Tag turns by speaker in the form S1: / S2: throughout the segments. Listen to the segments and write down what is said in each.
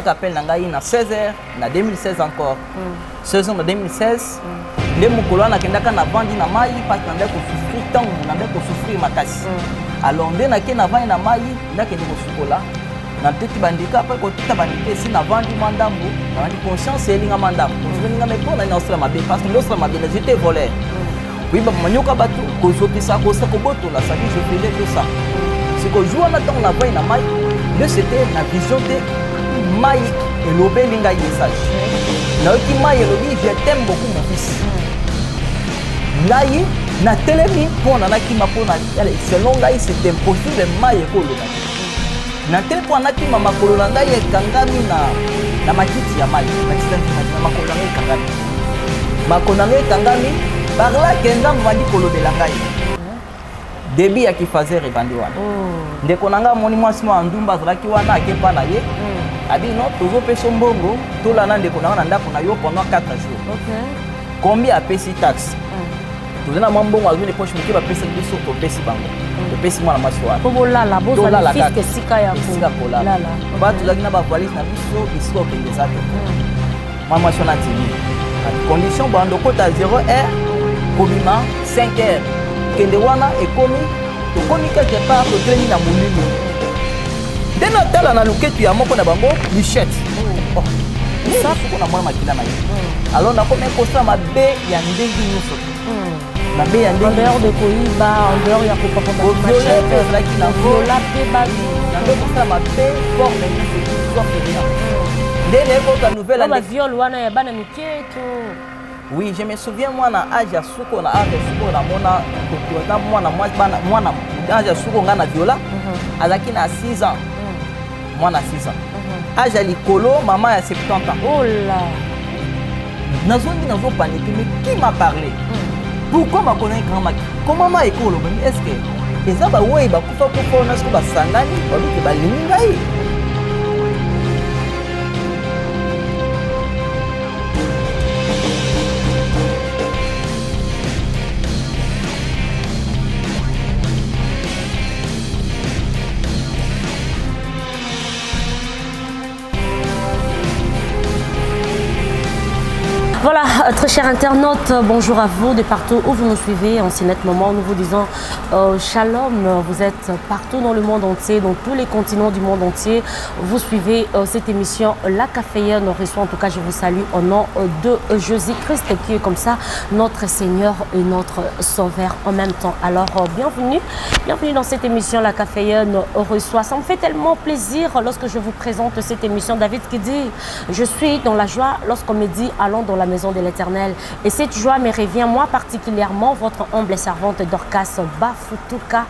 S1: je appelle Nangaï na 16h, na 2016 encore. 16 ans na 2016. Les Mokoloa na kendaka na vandi na mai parce que nandeko souffrir tant, nandeko souffrir makasi. Alors ndé na ke na vandi na mai, ndake ndeko sukola. Na teti bandika après ko tita bandika si na vandi mandambo, na vandi conscience elinga mandambo. Je ninga me pona na ostra mabe parce que l'ostra mabe j'étais voleur. Oui ba manyoka batu ko zokisa ko sa ko boto la ça dit je faisais tout ça. C'est que jour na temps na vandi na mai, mais c'était la vision de mai et l'obelinga message. Naoki mai elobi je t'aime beaucoup mon fils. Ngai na telemi pona na kima pona selon ngai c'est impossible mai ekoloba. Na tel point na kima makolo na ngai ekangami na matiti ya mai. Matiti na makolo na ngai ekangami. Makolo na ngai ekangami par là kenza mvandi kolobela ngai. Débit ya ki fazer revandi wana. Ndeko na ngai moni mwasi mwa ndumba azalaki wana akepa na ye. Abi non tozo peso mbongo tolana ndeko na ndako na yo pendant 4 jours. OK. Combien apesi taxe? Tozana mbongo azuli poche miki ba pesa biso to pesi bango. To pesi mwana mwasi wana.
S2: Ko la bozo la fiske sika ya ko.
S1: Sika ko la. Ba tozaki na ba valise na biso biso okengeza te. Mwana mwasi wana tini. Condition bando kota 0h kobima 5h. Kende wana ekomi to komi quelque part to traîner na mulimi. Dès la tala na luketu ya moko na bango Michette. Oh. Ça faut qu'on a moins makila na ye. Alors na comme constat mabe ya ndengi nyuso. Mabe ya ndengi. En dehors de koiba, en dehors ya ko papa ba. Violette la ki na vola pe ba. Na ndo constat mabe forme nyuso qui sorte de là. Dès les autres nouvelles
S2: ba viol wana ya bana miketo.
S1: Oui, je me souviens moi na âge ya suko na âge suko na mona ko mwana mwana âge ya suko ngana viola. Azaki na 6 ans. Moi, na 6 ans. Âge à l'icolo, maman a 70 ans.
S2: Oh là!
S1: Nazo paniqué, mais qui m'a parlé? Pourquoi m'a connu grand maki? Comment m'a écolo? Est-ce que les gens ouais, bah kufa kufa on a ce que bah sangani, bah lui bah lingai.
S2: Voilà, très chers internautes, bonjour à vous de partout où vous nous suivez. En ce net moment, nous vous disons shalom. Vous êtes partout dans le monde entier, dans tous les continents du monde entier. Vous suivez cette émission La Caféenne reçoit. En tout cas, je vous salue au nom de Jésus-Christ qui est comme ça notre Seigneur et notre Sauveur en même temps. Alors, bienvenue dans cette émission La Caféenne reçoit. Ça me fait tellement plaisir lorsque je vous présente cette émission. David qui dit, je suis dans la joie lorsqu'on me dit allons dans la maison de l'Éternel. Et cette joie me revient, moi particulièrement, votre humble servante Dorcas Bafoutuka,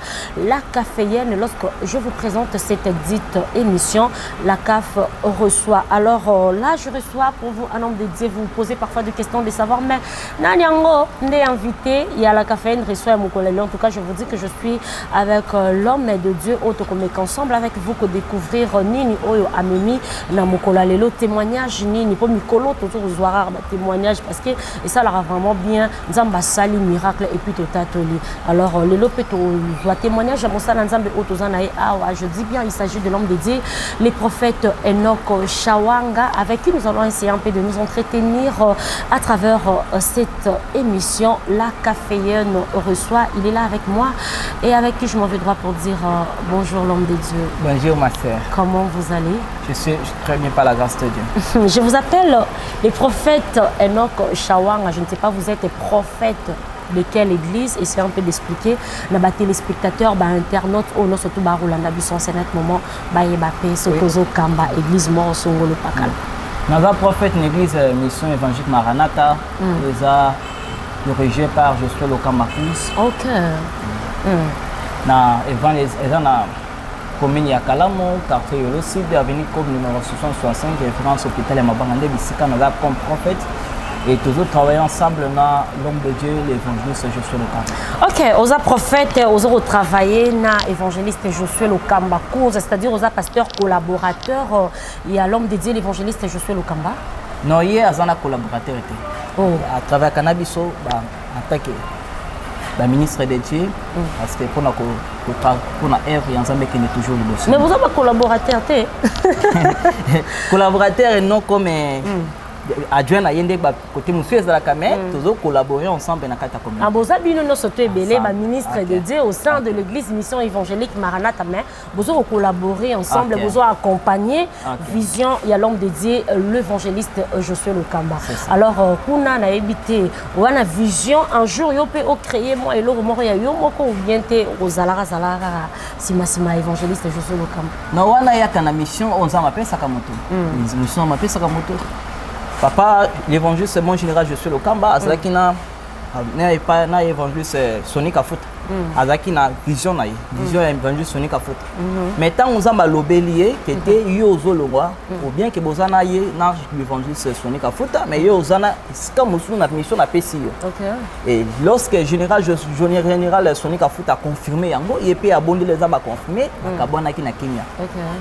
S2: La Caféenne, lorsque je vous présente cette dite émission, La CAF reçoit. Alors là, je reçois pour vous un homme de Dieu. Vous vous posez parfois des questions de savoir, mais Nanyango, n'est invité, il y a La Caféenne reçoit à Mokolele. En tout cas, je vous dis que je suis avec l'homme de Dieu, Otokomeka, ensemble avec vous, que découvrir Nini Oyo Amemi, Namokolalelo, témoignage Nini, pour Mikolo, toujours Zouara, témoignage parce que et ça leur a vraiment bien Nzamba sali miracle et puis totatoli. Alors le lopeto doit témoignage à mon sala Nzambe otozanae awa. Je dis bien il s'agit de l'homme de Dieu, les prophètes Enoch Shawanga, avec qui nous allons essayer un peu de nous entretenir à travers cette émission. La Caféenne reçoit, il est là avec moi et avec qui je m'en vais droit pour dire bonjour l'homme de Dieu.
S1: Bonjour ma sœur.
S2: Comment vous allez?
S1: Je suis très bien par la grâce de Dieu.
S2: Je vous appelle les prophètes Enoch Shawanga. Je ne sais pas, vous êtes prophète de quelle église? Essayez un peu d'expliquer. Les téléspectateurs, internautes, nous surtout Barulanda Bisson, c'est notre moment. Bayebape, Sokozo Kamba, église mort, Songolo Pakal.
S1: Nous avons prophète une église mission évangélique Maranatha. Nous avons dirigé par Josué Lokamakous.
S2: Ok.
S1: Na commune ya Kalamo, quartier Yolo Sud, avenue Kobe numéro 665, référence hôpital Mabangande Bissika, nous avons comme prophète et toujours travailler ensemble dans l'homme de Dieu, l'évangéliste Josué Lokamba. Ok, aux prophètes, aux travailler na évangéliste Josué Lokamba, c'est-à-dire aux pasteurs collaborateurs, il y a l'homme de Dieu, l'évangéliste Josué Lokamba. Non, il y a un collaborateur. À travers Cannabiso, attaqué. le ministre de Dieu, parce que pour la œuvre, il y a un qui est toujours le dossier.
S2: Mais vous avez un collaborateur,
S1: collaborateur et non comme adjoint à Yende, côté monsieur Zalakame, tous collaborer ensemble dans la commune.
S2: Ah, vous avez une sauté belé, ministre de Dieu au sein de l'église mission évangélique Maranatha, mais vous avez collaboré ensemble, vous avez accompagné Vision, il y a l'homme de Dieu, l'évangéliste Josué Lokamba. Alors, on a habité, on a Vision, un jour, il peut créer moi et l'autre, il y a eu un bien aux Zalara, Sima évangéliste Josué Lokamba.
S1: Non, on a une mission, on s'appelle Sakamoto. Mission, on s'appelle Sakamoto. Papa, l'évangile c'est mon général, je suis le Kamba. Azaki na évangile c'est Sonic Afout. Azaki na vision na vision évangile Sonic Afout. Mais tant on a l'obélier qui était yozo le roi ou bien que bozana yé na l'évangile c'est Sonic Afout, mais yozana comme sous notre mission na PCO. Et lorsque général Sonic Afout a confirmé yango, il peut abonder les aba confirmé kabona ki na Kenya.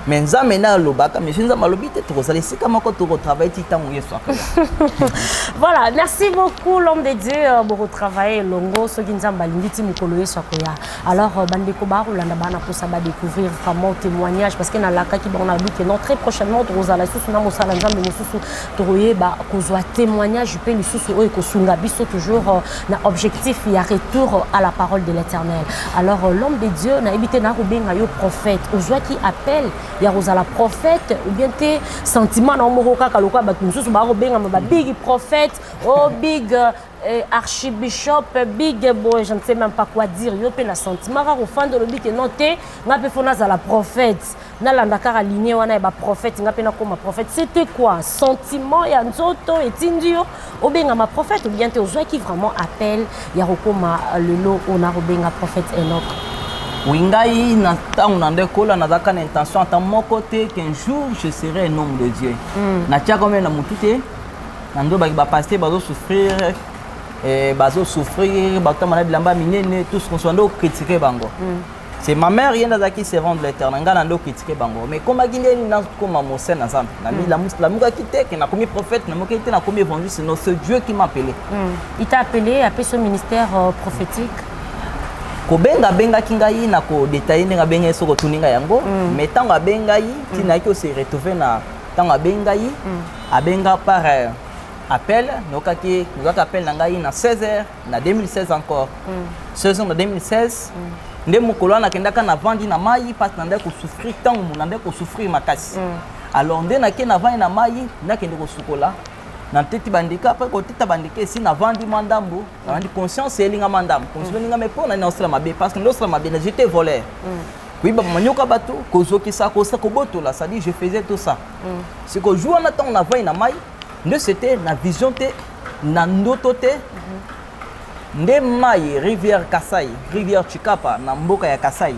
S1: Mais nzambe na lobaka mais nzambe lobité to kozali sika moko to travailler titan yeso.
S2: Voilà, merci beaucoup l'homme de Dieu pour travailler longo so nzamba linditi mukolo yeso akoya. Alors bandeko ba rolanda bana pour ça découvrir vraiment témoignage parce que na laka ki on a dit que non très prochainement to kozala susu na mosala nzambe mususu to yeba kozwa témoignage pe lisusu oyo kosunga biso toujours na objectif il y a retour à la parole de l'Éternel. Alors l'homme de Dieu na habité na rubenga yo prophète ozwa qui appelle ya kozala prophète ou bien tes sentiments na moroka kaloka ba mususu ba rubenga ba big prophète oh big archibishop big boy je ne sais même pas quoi dire yo pe na sentiment rare au fond de l'obi que noté nga pe fona za la prophète na landa kara aligné wana ba prophète nga pe na comme prophète c'était quoi sentiment ya nzoto etindio obenga ma prophète ou bien te ozwa qui vraiment appelle ya rokoma le lot on a robenga prophète Enoch.
S1: Wingai na tangu na ndekola na zaka na intention à mon côté qu'un jour je serai un homme de Dieu. Na tia comme na mutute na ndo ba passer bazo souffrir bazo souffrir bakta malade lamba minene tout ce qu'on soit critiquer bango. C'est ma mère yenda zaki servante de l'Éternel ngana ndo critiquer bango mais comme aginde na comme mosen ensemble na mi la muka kité que na comme prophète na muka kité na comme évangéliste c'est Dieu qui m'a appelé.
S2: Il t'a appelé à ce ministère prophétique.
S1: Kobenga benga kingai na ko détailler nga benga soko tuninga yango mais tanga benga yi tina ko se retrouver na tanga benga yi abenga par appel nokaki nous appel ngai na 16h na 2016 encore 16h na 2016 nde mukolo na kendaka na vandi na mai parce que ko souffrir tant munande ko souffrir makasi alors nde na ke na vandi na mai na kende ko sukola na teti bandika après ko teta bandike si na vandi mandambo na vandi conscience elinga mandambo conscience elinga me pona na osala mabe parce que l'osala mabe na j'étais voleur oui ba manyoka bato kozoki sa ko sa ko botola ça dit je faisais tout ça c'est que jour na temps na vandi na mai nde c'était na vision te na ndoto te nde mai rivière Kasai rivière Chikapa na mboka ya Kasai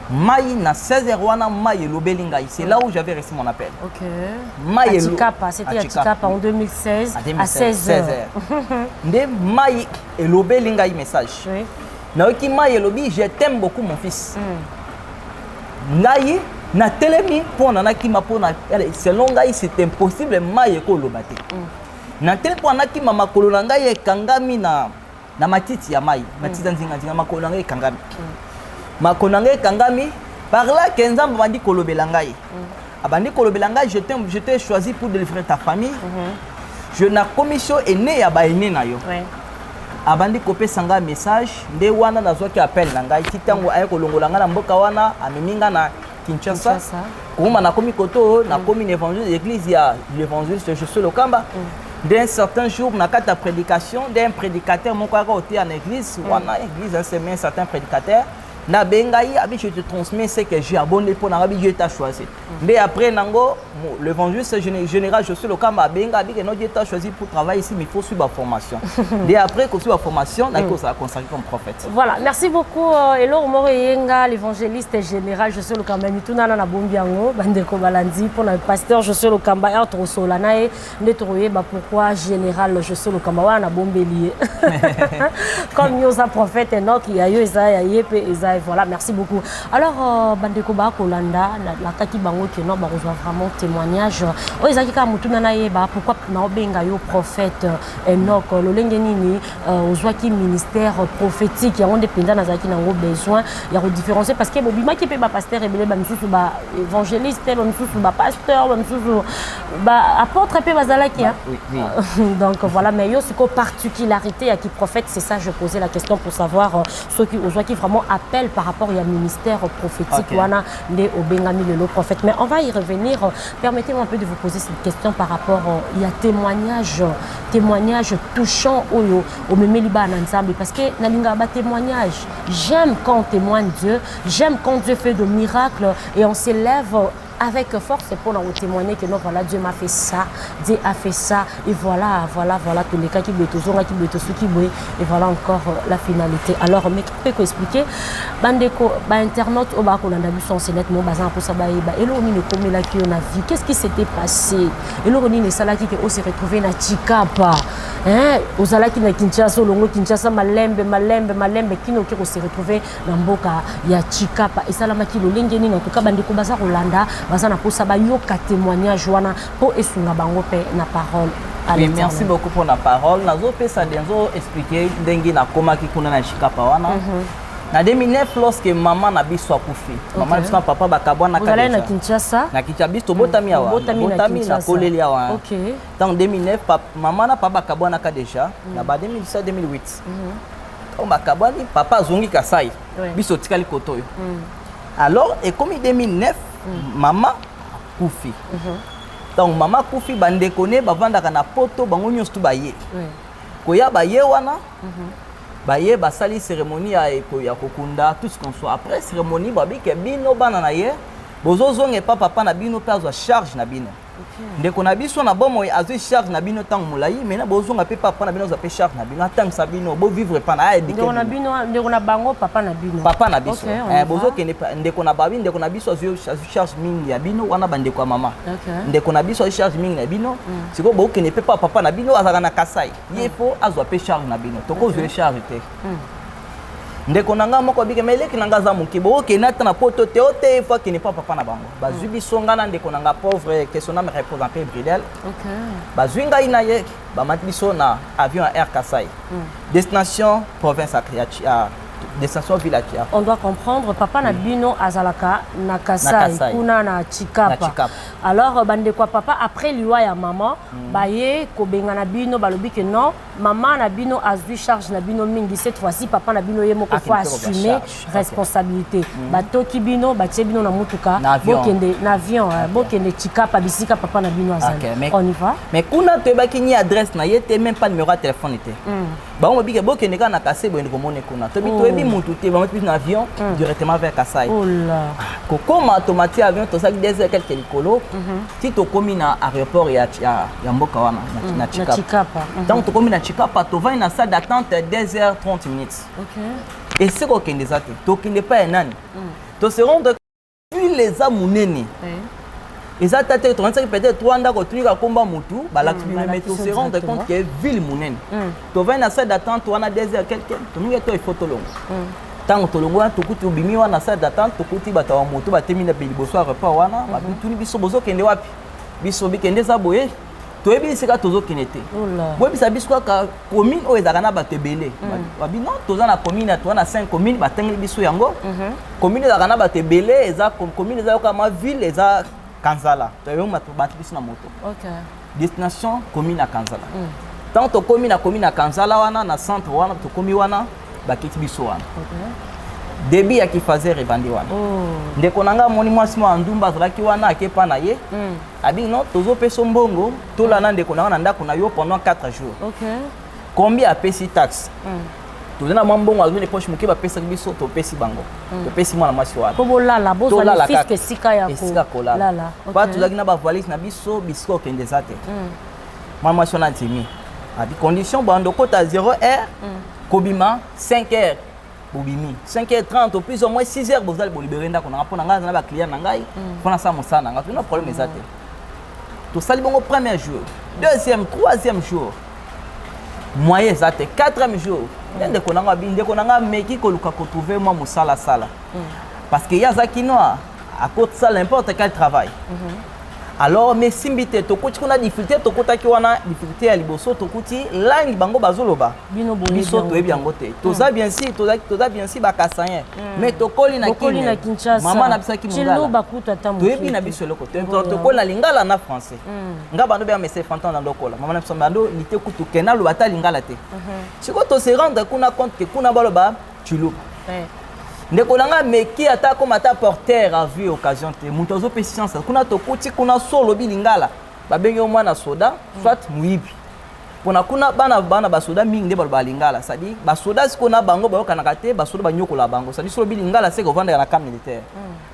S1: Maï na 16h wana Maï lobelinga c'est là où j'avais reçu mon appel.
S2: OK.
S1: Maï
S2: Chikapa, c'était à Chikapa en 2016 à 16h.
S1: Nde Maï et lobelinga message. Oui. Na oki Maï lobi je t'aime beaucoup mon fils. Ngai na telemi pour na ki mapona selon ngai c'est impossible Maï ko lobate. Na tel pour na ki mama kolona ngai ekangami na matiti ya Maï, matiti nzinga nzinga makolo ngai ekangami. Makonange kangami par là kenzamba bandi kolobelangai abandi kolobelangai je t'ai choisi pour délivrer ta famille je na commission ene ya baene na yo abandi kopé sanga message nde wana nazwaki appel na ngai titango aye kolongolanga na mboka wana amininga na Kinshasa kuma na komi koto na komi évangile l'église ya l'évangéliste Josué Lokamba d'un certain jour na kata prédication d'un prédicateur mon quoi côté en église wana église c'est un certain prédicateur na bengai abi je te transmets ce que j'ai abonné pour na abi Dieu t'a choisi mais après nango l'évangéliste général Josué Lokamba benga abi que non Dieu t'a choisi pour travailler ici mais il faut suivre la formation et après qu'on suit la formation na ko ça consacré comme prophète.
S2: Voilà, merci beaucoup Eloro Moroyenga l'évangéliste général Josué Lokamba mituna na bombiango bandeko balandi pour le pasteur Josué Lokamba entre solana et nettoyer ba pourquoi général Josué Lokamba wana bombelier comme yosa prophète Enoch ya yo Isaïe yepe Isaïe et voilà, merci beaucoup. Alors, Bandeko Ba Kolanda, la Kaki Bango qui non, reçoit vraiment témoignage. Oh, Isaki Kamutuna Naeba, pourquoi Naobenga yo prophète Enoch, le Lengenini, Ozwaki ministère prophétique, il y a un dépendant Nazaki n'a besoin, il y a différencier parce que Bobima qui peut pas pasteur et bien ba évangéliste, ba pasteur, ba apôtre et bazalaki. Donc voilà, mais il y a aussi une particularité à qui prophète, c'est ça je posais la question pour savoir ceux qui vraiment appellent par rapport à un ministère prophétique au Bengami le prophète. Mais on va y revenir. Permettez-moi un peu de vous poser cette question par rapport il y a témoignage touchant au Memeliba ensemble parce que nalinga ba témoignage. J'aime quand on témoigne Dieu, j'aime quand Dieu fait de miracles et on s'élève avec force pour nous témoigner que non, voilà, Dieu m'a fait ça, Dieu a fait ça, et voilà, tous les cas qui veulent toujours, qui veulent tous qui veulent, et voilà encore la finalité. Alors, mais qui peut expliquer, bandeko, internaute, au bas qu'on a vu son net, mon bazar pour ça, et l'on ne commet la qui on a vu, qu'est-ce qui s'était passé, et l'on ne salaki qui s'est retrouvé na Chikapa, hein, aux alaki na Kinshasa, longo Kinshasa, malembe, qui n'ont qui s'est retrouvé dans Mboka, il y a Chikapa, et ça la maki le lingeni, en tout cas, bandeko bazar Rolanda. Témoignage pour na parole.
S1: Oui, merci beaucoup pour la parole. Nazo pesa denzo expliquer dengi na koma ki kuna na Chikapa wana. Na 2009 lorsque maman na biso akufi. Maman biso papa bakabwana ka.
S2: Vous na Kinshasa.
S1: Na Kinshasa to botami awa. Botami na koleli awa.
S2: OK.
S1: Dans 2009 maman na papa bakabwana ka déjà. Na ba 2007 2008. On bakabwani papa zongi kasai. Biso tikali kotoyo. Alors, et comme en 2009, maman Koufi. Donc, maman Koufi, bande kone, bavanda na poto, bango nyonso baye. Koya baye wana, baye basali cérémonie ya kokunda, tout ce qu'on soit. Après cérémonie, babi ke bino bana na ye, bozo zonge papa na bino pe azwa charge na bino. Ndeko na biso na bomo azwi charge na bino tant mulayi, mais na bozo nga pe papa na bino za pe charge na bino tant sabino, bo vivre pa na aide.
S2: Ndeko na bino, ndeko na bango papa na bino.
S1: Papa na biso. Bozo ke ndeko na babi, ndeko na biso azwi charge mingi ya bino wana bandeko ya mama. Ndeko na biso azwi charge mingi na bino. Siko bo ke ne pe papa na bino azaka na kasai. Yefo azwa pe charge na bino. Toko zwe charge te. Ndeko nanga moko bike meleki nanga za mukibo ke nata na poto te ote fois que ne pas papa na bango bazwi songa na ndeko nanga pauvre que son âme représenter Bridel. Bazwi nga ina ye ba matbiso na avion Air Kasai. Destination province à destination village.
S2: On doit comprendre papa na bino azalaka na Kasai kuna na Chikapa. Alors bande quoi papa après liwa ya maman baye ko benga na bino balobi que non maman na bino azui charge na bino mingi cette fois-ci papa na bino yemo ko faut assumer responsabilité. Batoki bino batie bino na mutuka bokende na avion bokende Chikapa bisika papa na bino azali. On y va.
S1: Mais kuna to baki ni adresse na yete même pas numéro de téléphone était. Ba on biki bokende ka na Kasai bo ndiko mone kuna. To bi to ebi mutu te ba mettre un avion directement vers Kasai.
S2: Oh là.
S1: Comme automatique avion to saki des quelques likolo. Si tu commis na aéroport ya mboka wana na Chikapa. Donc tu commis na Chikapa, tu vas dans salle d'attente 2h30 minutes. OK. Et c'est quoi qu'il est tu qui n'est pas un âne. Tu se rends plus les amouneni. Et ça t'a été peut-être 3 ans que tu as combat mutu, mais tu se rends compte que ville mouneni. Tu vas dans salle d'attente, tu as 2h quelqu'un, tu nous as photo longue. Tant que tu as tout bimi wana salle d'attente, tu as ta moto, tu as terminé le bosso aéroport wana, tu as biso bozo kende wapi. Biso bikende za boye. Tu as dit que tu as kinete. Oui, ça dit que commune ou ezakana batebele. Babi non, tu as na commune, tu as 5 communes, batengi biso yango. Commune ezakana batebele, eza commune eza kama ville eza Kanzala. Tu as ma battu biso na moto. OK. Destination commune à Kanzala. Tant to commune à Kanzala wana na centre wana to commune wana bakiti biso wana. OK. Débit ya ki faisait revendre wana. Ndeko nanga moni mwasi mo andumba zalaki wana akepa na ye. Abi non tozo peso mbongo to la na ndeko nanga na ndako na yo pendant 4 jours. OK. Combien a pesi taxe? To na mbongo azu ne poche muke ba pesa biso to pesi bango. To pesi mwana mwasi wana.
S2: Ko la bozo la fiske sika ya ko.
S1: La. Ba to zaki na ba valise na biso bisko kende zate. Mwana mwasi wana timi. Abi condition bando kota 0h kobima 5h. Bobimi 5h30 au plus au moins 6h bozali bo libérer ndako na rapona nga na ba client na ngai fona sa mosana nga tuna problème ezate to sali bongo premier jour deuxième troisième jour moyen ezate quatrième jour ndeko nanga meki koluka ko trouver moi musala sala parce que yaza kinoa à côté ça n'importe quel travail alors mais simbite to kuti kuna difficulté to kotaki wana difficulté ya liboso to kuti langue bango bazoloba biso to ebi yango te toza bien si bakasayen mais to koli na Kinshasa mama na bisaki mungala to ebi na biso loko to koli na lingala na français nga bando ba message fantan na lokola mama na biso bando lité kutu kena lo bata lingala te siko to se rendre kuna compte que kuna baloba chuluba ndeko nanga meki ata comme ata porteur a vu occasion te muto zo patience kuna to kuti kuna solo bilingala babengi o mwana soda soit muibi pona kuna bana basoda mingi nde balingala sadi basoda sikona bango bayoka na kate basoda banyokola bango sadi solo bilingala seko vanda na camp militaire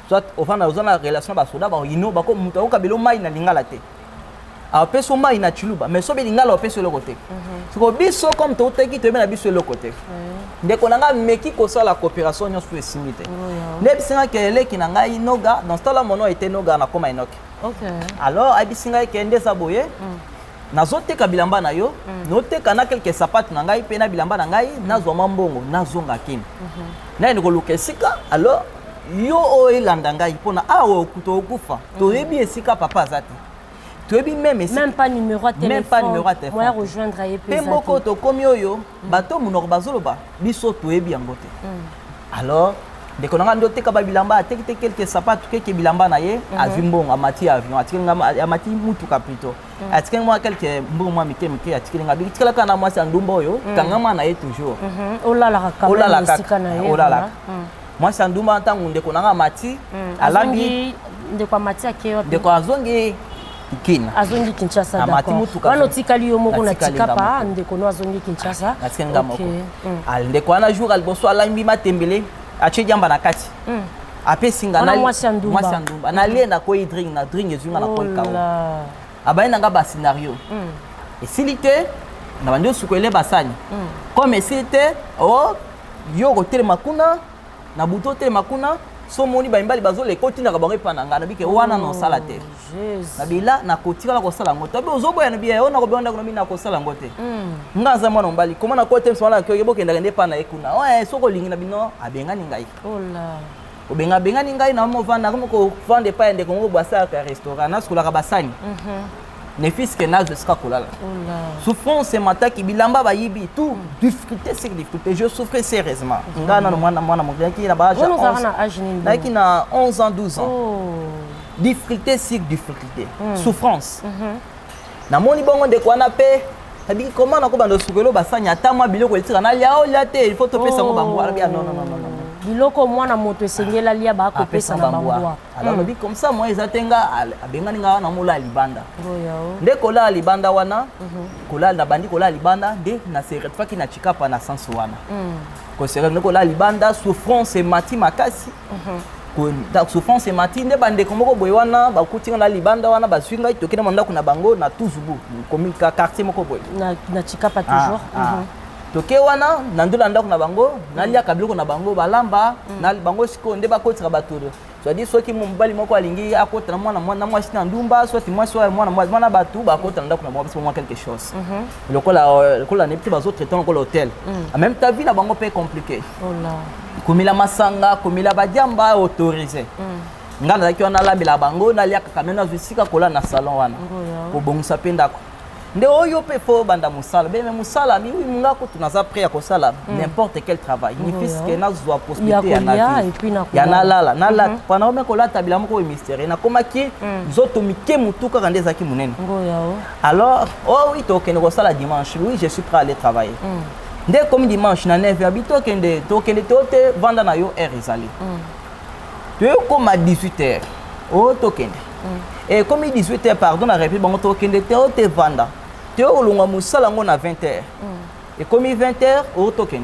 S1: soit ovanda ozana relation basoda ba yino bako muto okabelo mai na lingala te a peso mai na chuluba mais so bilingala o peso le côté siko biso comme to teki to na biso le côté ndeko nanga meki ko sala coopération nyonso esimite nebisinga kele kinanga inoga dans ce temps-là mon nom était noga na koma inoke alors abisinga kende saboye nazoteka bilamba na yo noteka na quelques sapates na ngai pe na bilamba na ngai nazwa mambongo nazonga kini na ndeko lukesika alors yo o elanda ngai pona awo kuto okufa to yebi esika papa zati
S2: même pas numéro de téléphone. Moi rejoindre à EPZ.
S1: Pemboko to komi oyo bato munoko bazoloba biso to ebi yangote. Alors de konanga ndote ka bilamba ateki quelques sapatos quelques bilamba na ye azimbongo amati avion amati mutu kapito. Atiki moi quelques mbongo moi mike atiki ngabi tikala kana moi sandumba oyo kangama na ye toujours.
S2: Olala
S1: olala. Moi sandumba ntango ndeko nanga mati alambi
S2: ndeko mati akeyo
S1: ndeko azongi Kina.
S2: Azongi Kinshasa d'accord. Wana tikali yo moko na tikapa ndeko no azongi Kinshasa.
S1: Atsenga moko. Al ndeko ana jour al boso alambi matembele ache jamba na kati. Apesinga na mwasandumba. Na lena ko drink na drink ezunga na ko kawo. Abaina nga ba scénario. Et silité na bandi sukwele basani. Comme silité oh yo ko tele makuna na buto tele makuna so moni baimbali bazole kotinda ka bango pananga na bike wana no sala te na bila na kotika la ko sala ngoto be ozoboya na biya ona ko bonda ko na ko sala ngote ngaza mwana mbali koma na kote msala ko yebo kenda ngende pana ekuna oye so ko lingi na bino abenga ni ngai obenga ni ngai na mo vanda ko vande pa ende ko ngo bwasa ka restaurant na skola ka basani ne fils que nazo ska kolala souffrance mataki bilamba ba yibi tout difficulté c'est difficulté je souffrais sérieusement ngana mwana mo ki na ba qui na 11 ans 12 ans difficulté c'est difficulté souffrance na moni bongo de kwa na pe tabi comment na ko bando sukelo basanya tamwa biloko etika na lia o lia te il faut to pesa ngo bango ala non
S2: biloko mwana moto esengela lia ba ko pesa na bangwa
S1: alors lobi comme ça moi ezatenga abenga ninga na mola libanda nde kola libanda wana kola na bandi kola libanda nde na secret faki na chikapa na sens wana ko secret kola libanda souffrance et mati makasi ko souffrance et mati nde bande komoko boy wana ba kutinga na libanda wana ba swinga tokena manda kuna bango na tuzubu komi quartier moko boy
S2: na chikapa toujours
S1: toke wana nandula ndako na bango nalia kabiloko na bango balamba na bango siko nde bakotira batoro so dit soki mombali moko alingi akota na mwana mwasi na ndumba soit mwasi wa mwana batu bakota ndako na bango parce que quelque chose lokola ne petit bazo traiter lokola hôtel en même temps vie na bango pe compliqué komila masanga komila badiamba autorisé ngana zaki wana lambela bango nalia kamena zisika kola na salon wana ko bongisa pe ndako nde oyo pe fo banda musala be me musala mi wi munga ko tunaza prêt à kosala n'importe quel travail ni fiske na zwa possibilité ya na vie ya na lala na la pendant me ko la tabila moko mystère na komaki zoto mike mutuka kande zaki munene alors oh oui to kende kosala dimanche oui je suis prêt à aller travailler nde comme dimanche na 9h bito kende to te vanda na yo heure ezali tu es comme à 18h oh to kende et comme 18h pardon na répéter bon to kende te vanda te olunga musala ngo na 20h et comme 20h o to kende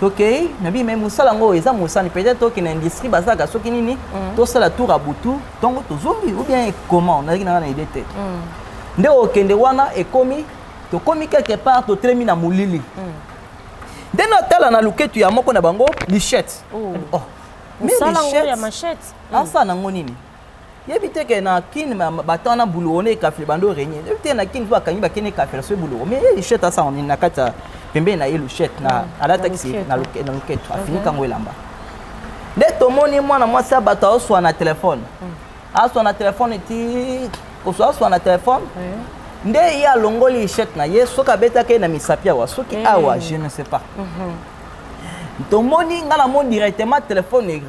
S1: tokei nabi même musala ngo eza musani peut-être to kende industrie bazaka soki nini to sala tour à butu tongo to zombi ou bien comment na kina na idée nde o kende wana et comme to komi quelque part to tremi na mulili nde na tala na luketu ya moko na bango lichette
S2: oh musala ngo ya machette
S1: asa na ngo nini yebite ke na kin batana boulot on est café bando régner yebite na kin va kanyi ba kene café so boulot mais lichette asa on na kata pembeni na ye luchette na alataki na loketo afini kango elamba nde tomoni mwana mwasi ya bato aoswa na telefone aswa na telefone ti koswa aswa na telefone nde ye alongoli lichette na ye soki abetaki na misapi awa soki awa je ne sais pas tomoni nga na moni directement telefone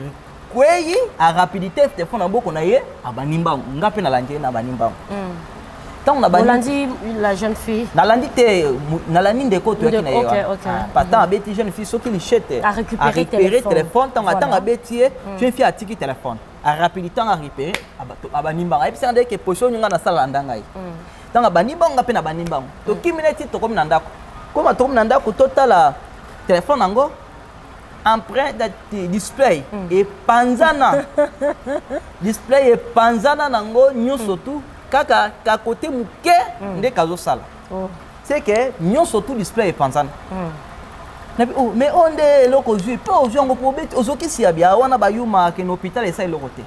S1: kwei a rapidité telefone na boko na ye abanimbango nga mpe nalandi ye na banimbango
S2: Olandi la jeune fille.
S1: Nalandi ndeko to yaki na ye patan abeti jeune fille soki lichette
S2: a récupéré
S1: téléphone tant atanga abeti jeune fille atiki téléphone a rapidité a récupéré abanimbanga epesa ndeke position nyanga na sala ndanga ye tant abanimbanga pe na banimbango to kimineti to komi na ndako koma to komi na ndako totala téléphone nango empreinte display et panzana display et panzana nango nyonso tout kaka ka côté muke nde kazo sala c'est que nyonso tout display et panzana mais on de loko zui pe ozwi ngo probeti ozokisi ya bia wana bayuma ke no hôpital esa eloko te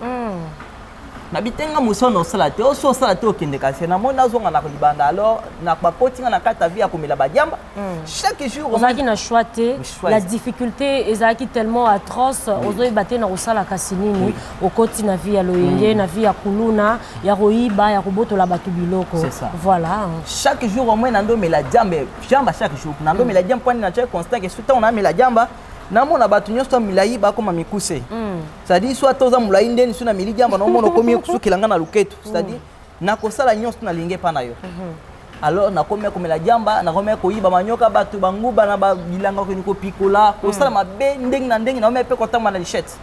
S1: na bitenga musono sala te oso sala te okende kasi na mona zonga na libanda alors na papotinga na kata via komela badiamba chaque jour
S2: on a qui na choité la difficulté ezaki tellement atroce ozo baté na osala kasinini okoti na via loyenge na via kuluna ya roiba ya kobotola batu biloko voilà
S1: chaque jour au moins nando mela diamba chaque jour nando mela diamba point na constat que tout on a mela diamba na mona batu nyonso milai ba koma mikuse c'est-à-dire soit toza mulai ndeni suna mili diamba na mona komi kusukilanga na luketo c'est-à-dire na kosala nyonso na linge pa na yo alors na komi komela diamba na komi koyiba manyoka batu banguba na bilanga ko niko pikola kosala mabe ndengi na ndengi na mepe kotama na lichette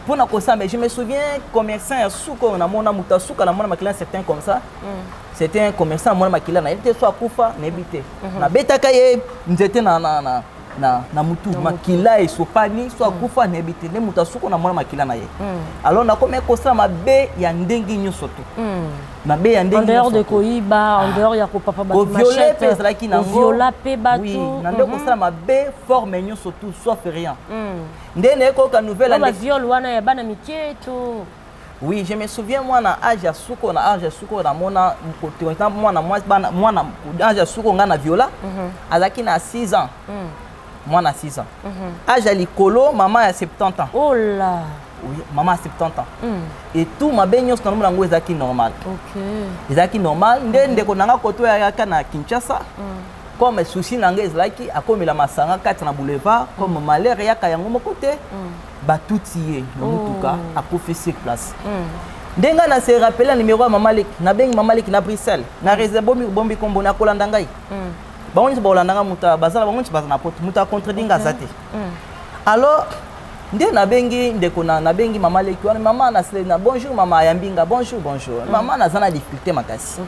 S1: pour na kosa mais je me souviens commerçant ya suko na mona mutasuka na mona makila certain comme ça c'était un commerçant mona makila na était soit kufa na ebité na betaka ye nzete na mutu makila esopani so akufa na ebite ne mutasuko na mwana makila na ye alors na komi kosala mabe ya ndengi nyonso tu mabe ya ndengi
S2: en dehors de koiba en dehors ya kopapa batu
S1: machette ezalaki nango
S2: viola pe batu
S1: oui na nde kosala mabe forme nyonso tu sauf rien nde na ekoka nouvelle
S2: la viol wana ya bana miketo.
S1: Oui, je me souviens moi na âge ya suko na mona côté moi âge ya suko nga na viola azaki na 6 ans moi na 6 ans âge ya likolo maman ya 70 ans
S2: oh là
S1: oui maman a 70 ans et tout ma benyo na mona ngo ezaki normal
S2: OK
S1: ezaki normal ndeko nanga koto ya kana Kinshasa comme souci nanga ezalaki akomela masanga kati na boulevard comme malheur yaka yango moko te batutiye mutuka akufi sur place ndenga na se rappeler numéro ya Mamalik na bengi Mamalik na Bruxelles na réserve bombi kombo na kolanda ngai bango ba ndanga muta bazala bango baza na poto muta contredinga zate alors nde na bengi ndeko na bengi Mamalik wana mama na sele na bonjour mama yambinga bonjour mama na zana difficulté makasi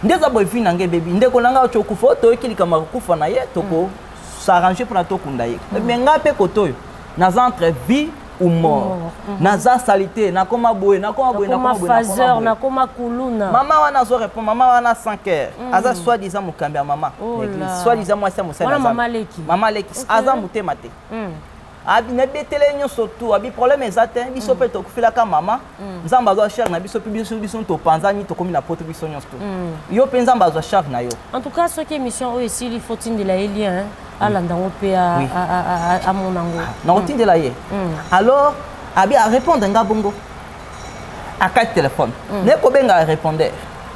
S1: nde za boy fina nge baby ndeko nanga chokufa to ekilika makufa na ye toko s'arranger pour na to kunda ye mais ngape kotoyo naza entre vie ou mort naza salité nakoma boye
S2: phaseur nakoma kuluna
S1: mama wana zo répond mama wana 5 heures aza soit disant mukambi ya mama soit disant moi c'est musala mama leki aza mutema te abi na betele nyonso tu abi problème ezate biso pe to kufila ka mama nzamba zo cher na biso pe biso to panzani to komi na poto biso nyonso tu yo pe nzamba zo cher na yo
S2: en tout cas ce qui émission aussi il faut tinde la lien alanda ngope à mon ango
S1: na otinde la ye alors abi a répondre nga bongo à quatre téléphone ne ko benga répondeur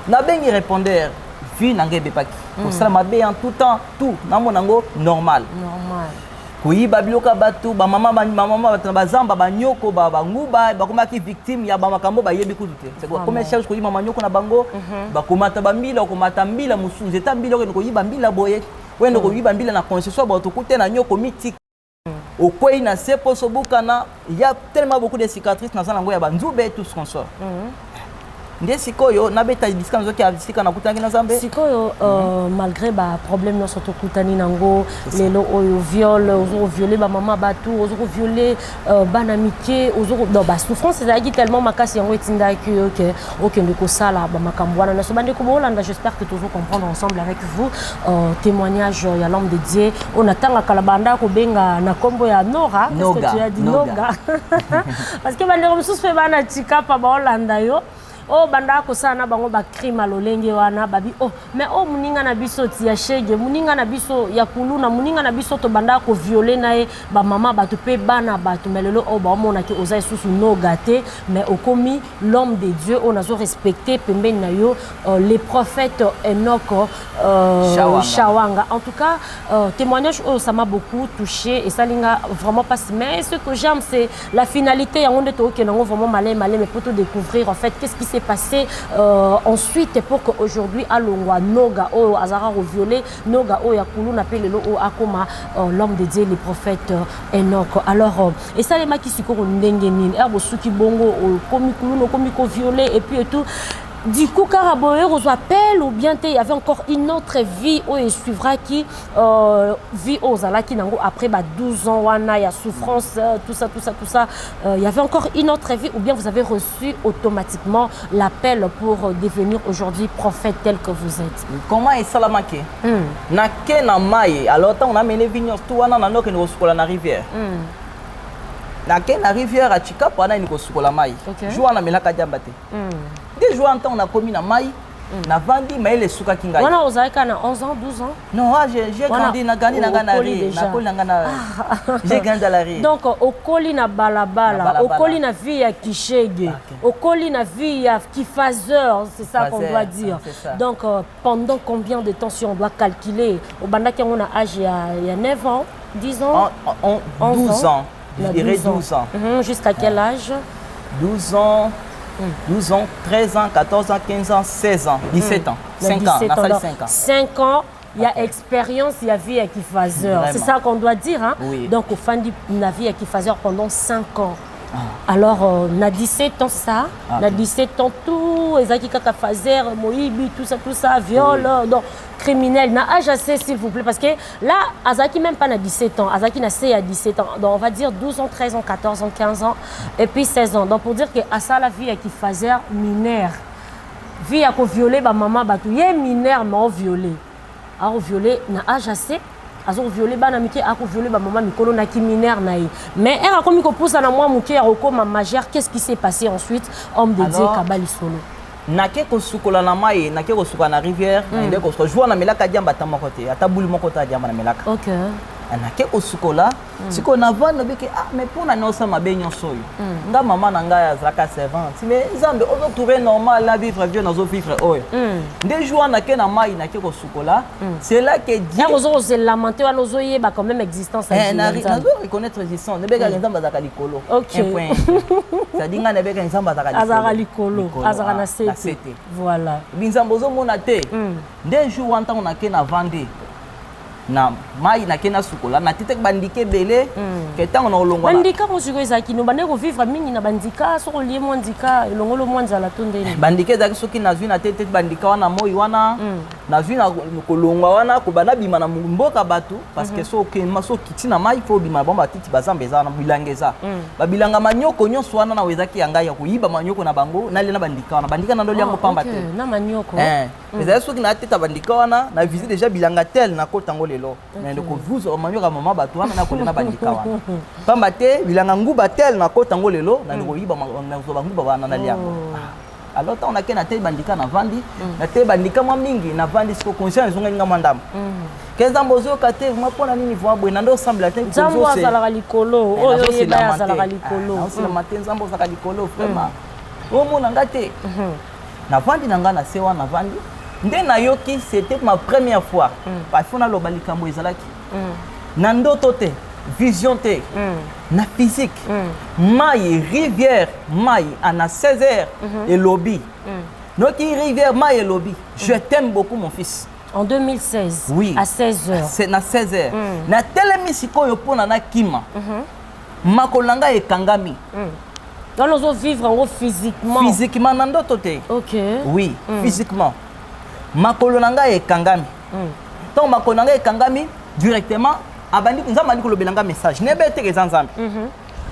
S1: na bengi répondeur vie na ngebe paki pour ça ma be en tout temps tout na mon ango normal kuyiba biloka batu ba mama bazamba banyoko banguba bakomaki victime ya ba makambo bayebi kutu te c'est quoi comme charge kuyiba manyoko na bango bakomata bambila komata mbila musunze ta mbila ko yiba mbila boye wendo ko yiba mbila na concession ba to kute na nyoko mythique au kwei na sepo sobukana il y a tellement beaucoup de cicatrices na zango ya banzube tout ce qu'on sort nde sikoyo na beta disika nzoki abisika na kutangi na zambe
S2: sikoyo malgré ba problème no soto kutani nango lelo oyo viol ozo violer ba mama batu ozo violer bana mike ozo do ba souffrance ezaki tellement makasi yango etinda que OK ndeko sala ba makambo wana na so bande ko bolanda j'espère que toujours comprendre ensemble avec vous témoignage ya l'homme de Dieu on atanga kala banda ko benga na kombo ya Nora qu'est-ce que tu as dit Noga parce que bande comme sous fait bana tika pa ba olanda yo oh banda ko sana bango ba crime alolenge wana babi oh mais oh muninga na biso ti ya shege muninga na biso ya kuluna muninga na biso to banda ko violer nae ba mama ba to pe bana ba to melelo oh ba mona ki oza susu no gâté mais okomi l'homme de Dieu on a so respecté pembe na yo les prophètes Enoch Shawanga en tout cas témoignage oh ça m'a beaucoup touché et ça linga vraiment pas mais ce que j'aime c'est la finalité on est OK non vraiment malin mais pour tout découvrir en fait qu'est-ce qui s'est passé ensuite pour qu'aujourd'hui alongwa noga o azara violé noga o yakulu na pelelo o akoma l'homme de Dieu les prophètes Enoch alors et ça les maki siko ndenge nini erbo suki bongo komi kulu no komi ko violé et puis et tout. Du coup, Karaboé, on appelle ou bien il y avait encore une autre vie où il suivra qui vie aux Alaki Nango après 12 ans, il y a souffrance, tout ça. Il y avait encore une autre vie ou bien vous avez reçu automatiquement l'appel pour devenir aujourd'hui prophète tel que vous êtes.
S1: Comment est ça la maquée? Na kena mai alors on a mené vignon tout on a que nous sur la rivière. Na kena rivière à Chika pendant une sur la mai. Joua na melaka diambate. Des jours en temps on a commis na mai na vandi mais les souka kinga.
S2: On a osé kana 11 ans, 12 ans.
S1: Non, j'ai grandi na gani na ganari, na koli na j'ai grandi à la rue.
S2: Donc au koli na balabala, au koli na vie ya kishege, au koli na vie ya kifazeur, c'est ça qu'on doit dire. Donc pendant combien de temps si on doit calculer au bandaki on a âge il y a 9 ans, 10 ans,
S1: 12 ans. Je dirais 12 ans.
S2: Jusqu'à quel âge?
S1: 12 ans. 12 ans, 13 ans, 14 ans, 15 ans, 16 ans, 17 ans, 5 ans, on a fallu 5 ans.
S2: 5 ans, il y a expérience, il y a vie à Kifazeur. C'est ça qu'on doit dire. Hein?
S1: Oui.
S2: Donc, au fin de la vie à Kifazeur pendant 5 ans. Alors, on a 17 ans ça, on a 17 ans tout, Ezaki Kakafazer, Moïbi, tout ça, viol, donc criminel. Na âge assez s'il vous plaît, parce que là, Azaki même pas na 17 ans, Azaki na à 17 ans, donc on va dire 12 ans, 13 ans, 14 ans, 15 ans, et puis 16 ans. Donc pour dire que à ça la vie à Kifazer mineur, vie à violer ma maman, batou, yé mineur m'a violé, a violé na âge assez. Azo violé bana miki ako violé ba maman mikolo na ki mineur naï mais elle a comme ko poussa na moi muke roko ma majeur qu'est-ce qui s'est passé ensuite homme de Dieu Kabali solo
S1: nake ko sukola na mai nake ko suka na rivière ndé ko joua na melaka diamba ta moko te ata buli moko ta diamba na melaka
S2: OK
S1: nake ko sukola siko na vanda beke mais pour na nosa mabenyo soyo nga maman na nga ya zaka servante mais zambe ozo trouver normal la vivre vieux nazo vivre oyo ndé joua nake na mai nake ko sukola c'est là que Dieu
S2: ozo se lamenter wa ozo yeba quand même existence à Dieu
S1: nazo reconnaître existence ne beka nzamba zaka likolo
S2: OK
S1: ça dinga ne beka nzamba zaka
S2: likolo azaka na sete voilà
S1: binzambo zo mona te ndé jour anta on nake na vande na mai na kena sukola na tete bandike belé que tant on a olongwa
S2: bandika ko siko ezaki no bande ko vivre mingi na bandika so ko lié mondika elongolo mwanza la tondeni
S1: bandike zaki soki na zwi na tete bandika wana moi wana na zwi na kolongwa wana ko bana bima na mboka batu parce que so ke maso kiti na mai fo bima bomba titi bazambeza na bilangeza ba bilanga manyoko nyonso wana na wezaki yanga ya kuiba manyoko na bango na lena bandika wana bandika na ndoli yango pamba te
S2: na manyoko
S1: ezali soki na tete bandika wana na visite déjà bilanga tel na kotango mais le vous au manioka maman bato wana na kolena bandika wana pamba te bilanga nguba tel na kotango lelo na koyiba na zo banguba wana na liango alors on a kena te bandika na vandi na te bandika mwa mingi na vandi siko conscience zonga nga mandam keza mbozo kate mwa pona nini voa bwe na ndo semble te
S2: nzambo azala likolo oyo yeba azala likolo
S1: na sila matin nzambo azala likolo vraiment o mona ngate na vandi na nga na sewa na vandi ndé nayoki c'était ma première fois parce qu'on a lo balikambo ezalaki na ndoto te vision te na physique mai rivière mai ana 16h et lobby noki rivière mai et lobby je t'aime beaucoup mon fils
S2: en 2016
S1: oui
S2: à 16h
S1: c'est na 16h na telemi sikoyo pona na kima makolanga ekangami
S2: dans nous vivre en
S1: physiquement na ndoto te
S2: OK
S1: oui physiquement makolo nanga ekangami donc makolo nanga ekangami directement abandi nzamba ndiko lobelanga message ne bete ke zanzambe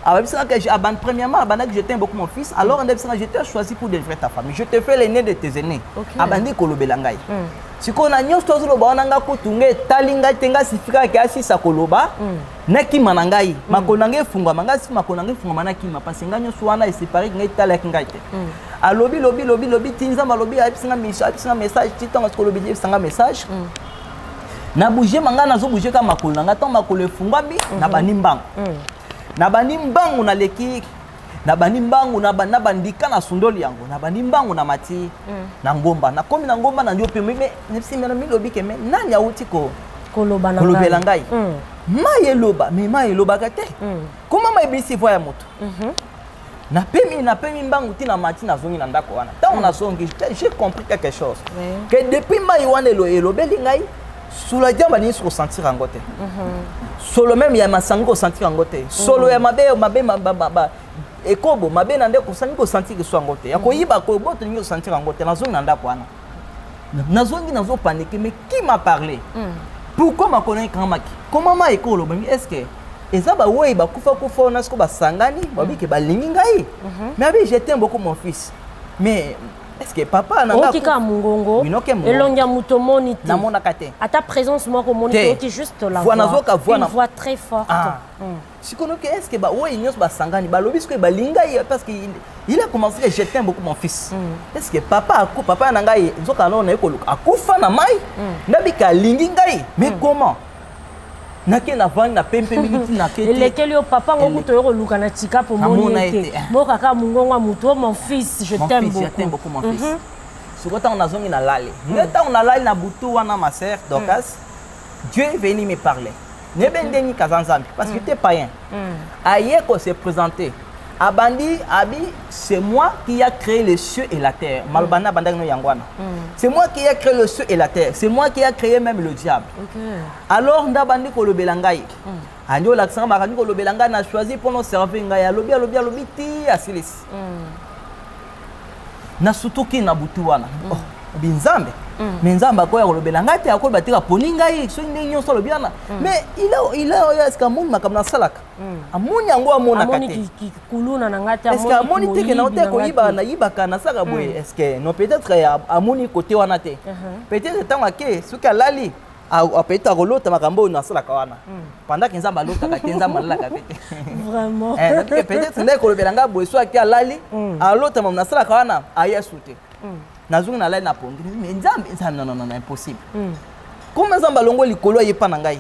S1: ababisaka que abandi premièrement abandi que je t'aime beaucoup mon fils alors on devait je t'ai choisi pour délivrer ta famille je te fais l'aîné de tes aînés abandi ko lobelanga siko na nyonso tozo ba nanga kutunga talinga tenga sifika ke asisa koloba neki manangai makolo nanga efungwa manga si makolo nanga efungwa manaki ma parce nga nyonso wana e séparé ngai talek ngai te alobi lobi tinzamba lobi abisinga message titango ko lobi abisinga message na bouger manga nazo bouger ka makolo nanga tant makolo efungwami na banimbango na banimbango na leki na banimbango na bandika na sundoli yango na banimbango na mati na ngomba na komi na ngomba na ndio pe me nipsimela milobi ke me nani auti ko
S2: koloba na
S1: kolobela ngai mayeloba me mayeloba kate koma maibisi voya moto na pemi mbangu tina mati na zongi na ndako wana tant on a songi j'ai compris quelque chose que depuis mai wana elobeli ngai sous la jamba ni se ressentir en côté solo même ya masango ressentir en côté solo ya mabe ekobo mabe na ndeko sani ko sentir que so en côté ya ko yiba ko boto ni ko sentir en côté na zongi na ndako wana na zongi na zo paniquer mais qui m'a parlé pourquoi ma connaît quand maki comment ma ekolo bami est-ce que ezaba oui ba kufa na sko ba sangani babi ke ba lingi ngai mais abi j'étais beaucoup mon fils mais est-ce que papa na
S2: ngako okika mungongo elongia muto monite
S1: na mona kate
S2: à ta présence moi ko monite qui juste la voix une voix très forte
S1: sikono que est-ce que ba oui nyos ba sangani ba lobi sko ba lingai parce que il a commencé à jeter beaucoup mon fils est-ce que papa na ngai nzoka na na ekolo akufa na mai ndabi ka lingi ngai mais comment nake na vandi na pempe minute na kete
S2: lekeli o papa ngo kuto yoko luka na tika po monite moka ka mungongo muto mon fils je t'aime beaucoup
S1: mon fils sukota on azongi na lali ngeta on a lali na butu wana ma sœur Dorcas Dieu est venu me parler ne bendeni kazanzambi parce que t'es païen aye ko se présenter abandi abi c'est moi qui a créé les cieux et la terre malbana bandagno yangwana c'est moi qui a créé le cieux et la terre c'est moi qui a créé même le diable alors ndabandi ko lobela ngai anjo l'accent makani ko lobela ngai na choisi pour nous servir ngai alobi ti asilis na sutuki na butu wana binzambe mais nzamba ko ya kolobela ngai te akolo batika poni ngai so ndenge nyonso lobiana mais il a est-ce que amoni makamna salaka amoni yango amona kate
S2: amoni kuluna na ngati
S1: amoni est-ce que amoni te ke na ote ko yiba na yibaka na saka boye est-ce que non peut-être amoni côté wana te peut-être tant que soki alali peut-être akolota makambo na salaka wana pendant que nzamba lota ka te nzamba lalaka te
S2: vraiment
S1: peut-être ndeko kolobela ngai boye so aki alali alota na salaka wana ayesu te nazungi na lai na pongi mais nzambe non impossible comment nzamba longo likolo yepa na ngai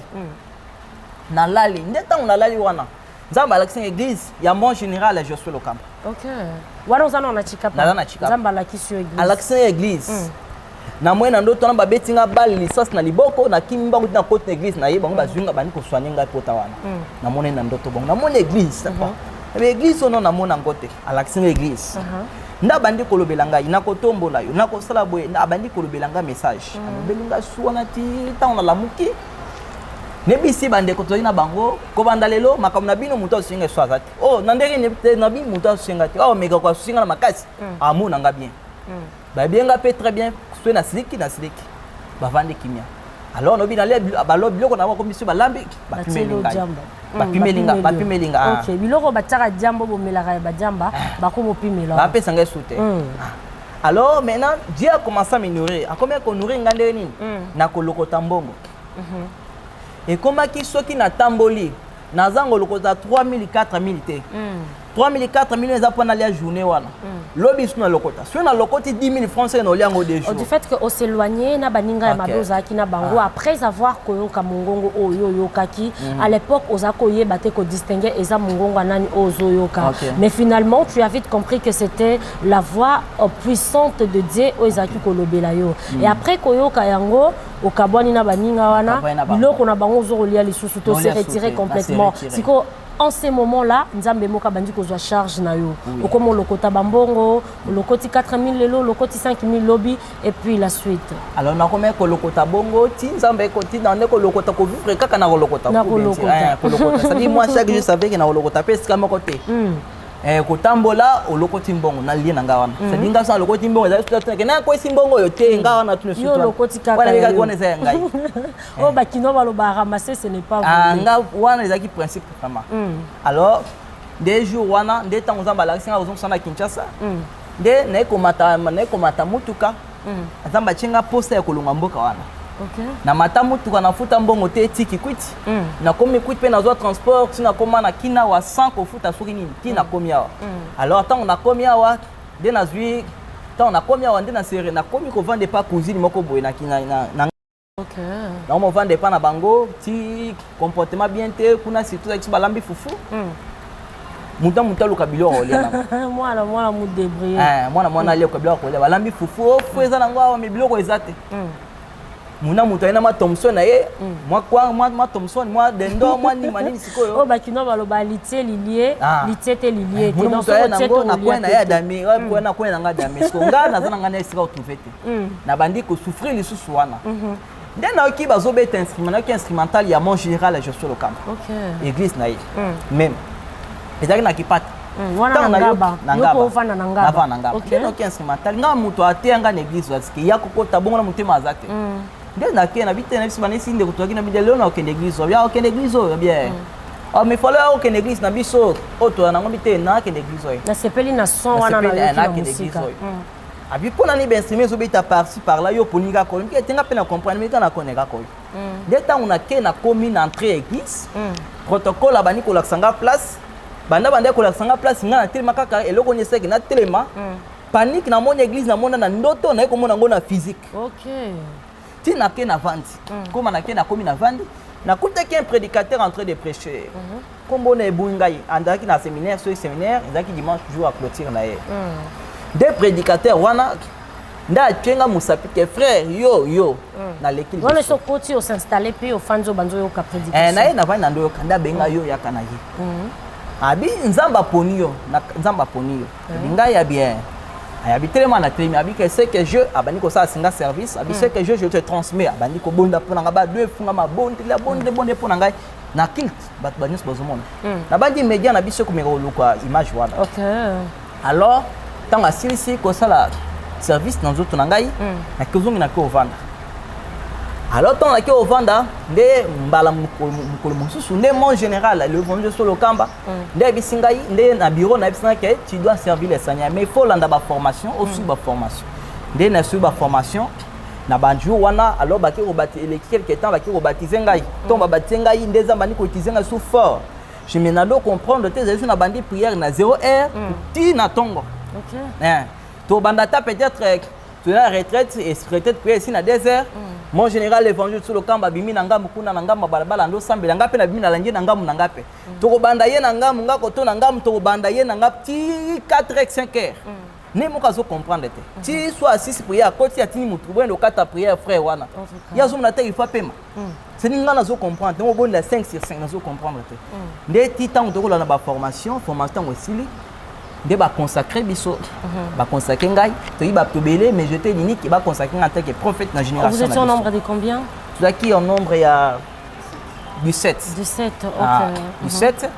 S1: na lali ndeta on lali wana nzamba alakisa église ya mon général Josué Lokamba
S2: OK wana uzana na chikapa nzamba alakisa église
S1: alakisa église na mwena ndoto na babetinga bal licence na liboko na kimba nguti na côté église na yeba ngo zunga bani ko soigner ngai pota wana na mona na ndoto bon na mona église mais église ono na mona ngote alakisa église ndabandi kolobela ngai nakotombola yo nakosala boye ndabandi kolobela ngai message belinga suwana ti tant na lamuki nebisi bande ko toyina bango ko banda lelo makamna bino muto singa swazati oh nandere ne na bi muto singa ti oh mega kwa singa na makasi amuna nga bien ba bien nga peut très bien so na siliki bavandi kimia alors no bina le balo biloko na ko biso balambi bapimelinga
S2: OK biloko bataka jambo bomelaka ba jamba bako pimela
S1: ba pesa ngai soute alors maintenant Dieu a commencé à me nourrir a combien ko nourrir ngandere nini na kolokota mbongo et comment qui soki na tamboli nazango lokota 3000 4000 te 3000 4000 eza pona la journée wana lobi suna lokota suna lokoti 10000 francs c'est no liango des jours
S2: du fait que on s'éloigner na baninga ya madoza ki na bango après avoir koyoka mongongo oyo yokaki à l'époque ozakoye baté ko distinguer eza mongongo anani ozo yoka mais finalement tu as vite compris que c'était la voix puissante de Dieu ozaki kolobela yo et après koyoka yango okabwani na baninga wana biloko na bango zo kolia lisusu to se retirer complètement siko en ces moments-là, Nzambe moka bandi ko zo charge na yo. Okomo lokota bambongo, lokoti 4000 lelo, lokoti 5000 lobby et puis la suite.
S1: Alors na komé ko lokota bongo, ti Nzambe ko ti na ko lokota ko vivre kaka na ko lokota.
S2: Na ko lokota.
S1: Ça dit moi chaque jour je savais que na ko lokota pe ska moko te. Kotambola olokoti mbongo na lie na ngawana. Ça dit ngasa lokoti mbongo za tout que na ko simbongo yo te ngawana tu ne suis pas.
S2: Yo lokoti kaka.
S1: Wala bika kone za ngai.
S2: Oh bakino baloba ramasser ce n'est pas
S1: vrai. Nga wana ezaki principe vraiment. Alors des jours wana des temps Nzamba la singa ozon sana Kinshasa. De na ko mata mutuka. Nzamba chinga poster ya kolonga mboka wana.
S2: OK.
S1: Na mata mutuka na futa mbongo te tiki kwiti. Na komi kwiti pe na zo transport sina koma na kina wa 100 ko futa soki nini ti na komi awa. Alors tant on a komi awa de na zui tant on a combien on na serré na komi ko vendre pas cousine moko boy na
S2: OK.
S1: Na on vendre pas na bango ti comportement bien te kuna surtout avec balambi fufu. Muta luka bilo olia na.
S2: Moi mu débrouiller.
S1: Moi le ko bilo ko balambi fufu feza na ngwa me bilo ko ezate. Muna muta ina ma Thompson na ye. Moi Thompson moi dendo moi ni manini sikoyo.
S2: Oh bakino baloba litié lilié, litié te lilié.
S1: Te dans ce côté na kwa na ya dami, kwa na kwa na nga dami. Parce que nga na zana nga na esika retrouver te. Na bandi ko souffrir les sous wana. Ndé na ki bazo bet instrument, ki instrumental ya mon général je suis le camp.
S2: OK.
S1: Église na ye. Même. Ezaki na kipata.
S2: Wana ngaba. Yoko ufana na ngaba.
S1: Nava na ngaba. OK. No ki instrumental nga muto atenga na église parce que ya kokota bongo na mutema azate. Ndé na ke na bitene biso banesi ndeko toki na bidelo na okende église. Ya okende église o bien. Oh mais fallait okende église na biso oto na ngombi te na okende église.
S2: Na sepeli na son wana na musique.
S1: Abi pona ni instrument zo beta par-ci par-là yo poninga ko. Mki tenga pe na comprendre mais na koneka ko. Dès temps on a ke na commune entrée église. Protocole abani ko laksanga place. Banda ko laksanga place nga na telema kaka eloko nyese ke na telema. Panique na mon église na mona na ndoto na ko mona ngona physique.
S2: OK.
S1: Ti na ke na vandi. Comme na ke na commune na vandi. Na kuta ke un prédicateur en train de prêcher. Comme on est bungai andaki na séminaire sur séminaire, andaki dimanche jour à clôture na ye. Des prédicateurs wana nda tchenga musapike frère yo na l'équipe.
S2: On est sur côté s'installer puis au fanzo banzo yo ka prédication.
S1: Na ye na vana ndo kanda benga yo ya kana ye. Abi nzamba poni yo na nzamba poni yo. Binga ya bien. Abi tellement na tellement abi que c'est que je abani ko ça singa service abi c'est que je te transmets abani ko bonda pona ngaba deux funga ma bonde la bonde pona ngai na kilt bat banyos bazomona. Na bandi média na biso ko mero lokwa image wana.
S2: OK.
S1: Alors tant asilisi ko sala service dans autres nangai na kozongi na ko vanda. Alors tant na ko vanda nde mbala mukolo mususu nde mon général le vendre sur le kamba nde bisingai nde na bureau na bisina ke tu dois servir les sanya mais il faut landa ba formation aussi ba formation nde na su ba formation na banjo wana alors baki robati ele quelque temps baki robatiser ngai ton ba batingai nde zambani ko tizenga sous fort je me nado comprendre tes jours na bandi prière na 0 heure ti na tongo.
S2: OK.
S1: To bandata peut-être tu la retraite et retraite prière ici na 2 heures. Mon général évangile sur le camp babimi na ngamu kuna na ngamu balabala ndo sambela ngape na bimi na langi na ngamu na ngape. To banda ye na ngamu ngako to na ngamu to banda ye na ngap ti 4h 5h. Ne mo kazo comprendre te. Ti soit 6 prière côté ya tini mutu bwendo kata prière frère wana. Ya zo mnata il faut pema. C'est ninga na zo comprendre. Mo bonda 5 sur 5 na zo comprendre te. Nde ti temps to la na ba formation aussi li. De ba consacrer biso ba consacrer ngai to yiba to belé mais je te dis qui va consacrer en tant que prophète na génération.
S2: Vous étiez en nombre de combien?
S1: Tu as qui en nombre il y a 17.
S2: 17. OK.
S1: 17.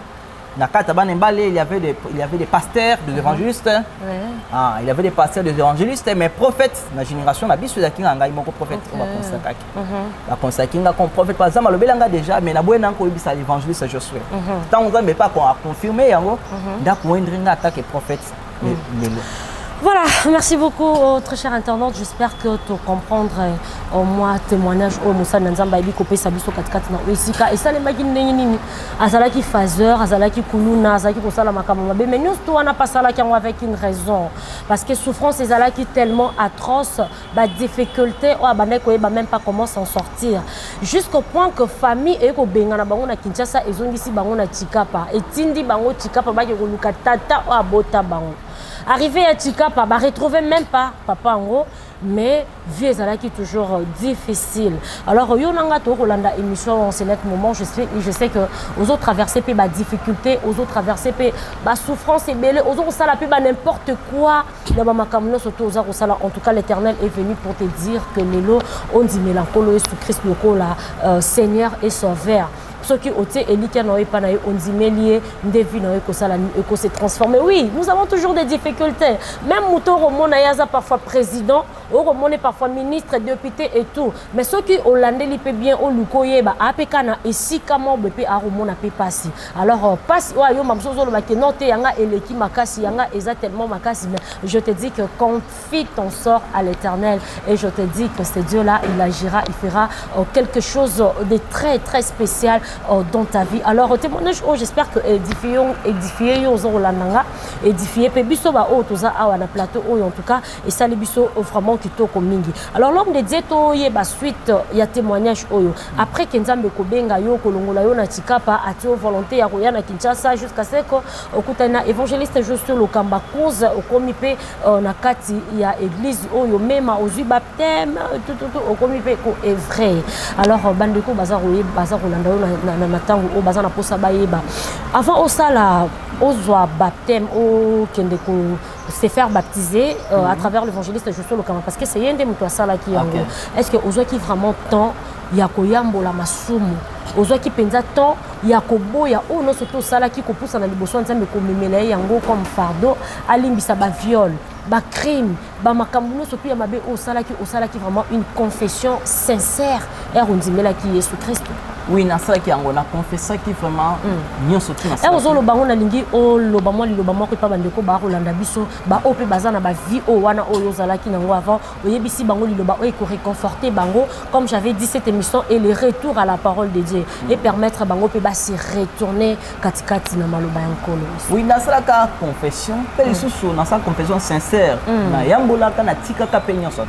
S1: Na kata banembale il y avait des pasteurs, des évangélistes. Il y avait des pasteurs, des évangélistes mais prophètes na génération na biso zaki ngai moko prophète on va consacrer. Ba consacrer nga comme prophète par exemple le belanga déjà mais na boena ko yibisa l'évangéliste Josué. Tant on ne pas confirmer yango nda ko ndringa attaque prophète.
S2: Voilà, merci beaucoup, très cher internaute. J'espère que tu comprends au moins témoignage au Moussa Nanzamba Ibi Kopé Sabiso 4 na Oisika et ça les magines nini azala qui phaseur azala qui kuluna azala qui kosala makamama mais nous tout on a pas ça là avec une raison parce que souffrance c'est là qui tellement atroce ba difficulté ou abane ko ba même pas comment s'en sortir jusqu'au point que famille et ko benga na bango na Kinshasa ezongisi bango na Chikapa et tindi bango Chikapa ba ke koluka tata o abota bango. Arrivé à Chikapa, bah retrouver même pas papa en gros, mais vie est toujours difficile. Alors yo nanga to Rolanda émission en ce moment, je sais que aux autres traverser pe ba difficulté, aux autres traverser pe ba souffrance et belé, aux autres ça la pe ba n'importe quoi. Dans ma camelote surtout aux autres ça en tout cas l'Éternel est venu pour te dire que Lelo on dit mélancolo Jésus Christ le la Seigneur et Sauveur. Ceux qui ont été élus, on dit mélier, des vies, on s'est transformé. Oui, nous avons toujours des difficultés. Même Mouton Romo Nayaza, parfois président, okomone parfois ministre député et tout mais ceux qui olandeli pe bien olukoye ba apekana esika mo bepe aromona pe pasi alors pasi wa yo mamsozo lo ba ke note yanga eleki makasi yanga eza tellement makasi mais je te dis que confie ton sort à l'Éternel et je te dis que ce Dieu là il agira il fera quelque chose de très très spécial dans ta vie alors témoignage j'espère que édifier yo zo landanga édifier pe biso ba o toza awa na plateau en tout cas et ça les biso vraiment kitoko mingi alors l'homme de Dieu to yeba suite ya témoignage oyo après que Nzambe kobenga yo kolongola yo na tikapa atio volonté ya koya na Kinshasa jusqu'à ce que okutana évangéliste Josué Lokamba cause okomi pe na kati ya église oyo mema ozui baptême tout okomi pe ko est vrai alors bandeko baza kolanda yo na tango o baza na posa bayeba avant au sala ozwa baptême au kende ko se faire baptiser à travers l'évangéliste Josué Lokamba parce que c'est yende muto sala ki yango est-ce que ozwa ki vraiment temps ya koyambola masumu ozwa ki penza temps ya koboya o no soto sala ki kopusa na liboso Nzambe ko memela yango comme fardeau alimbisa ba viol ba crime ba makambo no soto ya mabe o sala ki vraiment une confession sincère et ondimela ki Jésus Christ.
S1: Oui, na ça qui on a confessé qui vraiment nyo sotu na ça.
S2: Et ozolo bango na lingi o lobamo lilobamo ko pa bandeko ba rolanda biso ba ope bazana ba vie o wana o yozala ki nango avant oyebisi bango liloba o ko réconforter bango comme j'avais dit cette émission et le retour à la parole de Dieu et permettre bango pe ba se retourner katikati na maloba yankolo.
S1: Oui, na ça ka confession pe lisusu na ça confession sincère na yambola ka na tika ka pe nyoso.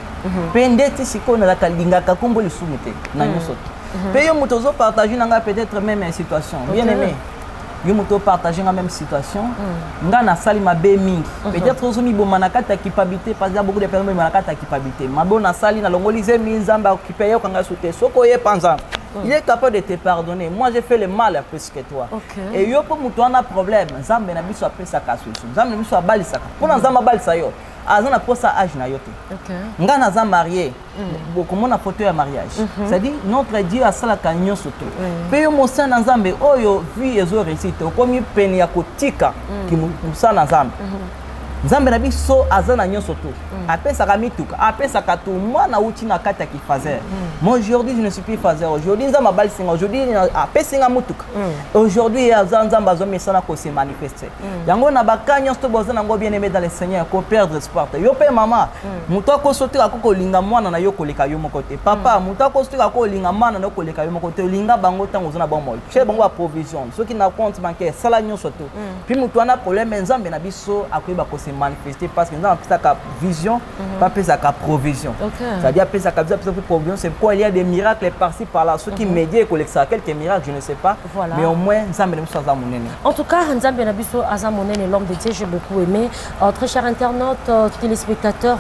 S1: Pe ndeti siko na ka linga ka kombo lisumute na nyoso. Pe yo mutozo partager nanga peut-être même une situation bien aimé yo muto partager la même situation nga na sali mabe mingi peut-être ozomi bomana kata culpabilité parce que beaucoup de personnes bomana kata culpabilité mabo na sali na longolize minzamba occupé yo kanga soute soko ye panza il est capable de te pardonner moi j'ai fait le mal plus que toi et yo pour muto na problème nzambe na biso apesa ka solution nzambe na biso abalisaka pona nzamba balisa yo azana posa âge na yote nga naza marié comment na photo ya mariage c'est-à-dire notre Dieu a sala kanyo soto pe yo mosa na nzambe oyo vie ezo réussite okomi peni ya kotika ki musa na nzambe nzambe na biso azana nyo soto apesa ka mituka apesa ka to mwana uti na kata ki fazer moi aujourd'hui je ne suis plus fazer aujourd'hui nzamba balsinga aujourd'hui apesinga mutuka aujourd'hui nzamba zo mesana ko se manifester yango na bakanya sto bozana ngo bien aimé dans le Seigneur ko perdre espoir yo pe mama muto ko sotira ko linga mwana na yo koleka yo mokote papa muto ko sotira ko linga mwana na yo koleka yo mokote linga bango tango zona bon moi chez bango provision ceux qui na compte bancaire sala nyo soto puis muto na problème nzambe na biso akoyeba ko se manifester parce que nous avons sa vision, pas sa provision. C'est-à-dire que sa provision, c'est pourquoi il y a des miracles par-ci par-là. Ceux qui médient quelques miracles, je ne sais pas. Voilà. Mais au moins, Nzambe Nabiso Azamonene.
S2: En tout cas, Nzambe Nabiso Azamonene, l'homme de Dieu, j'ai beaucoup aimé. Très cher internaute, téléspectateur,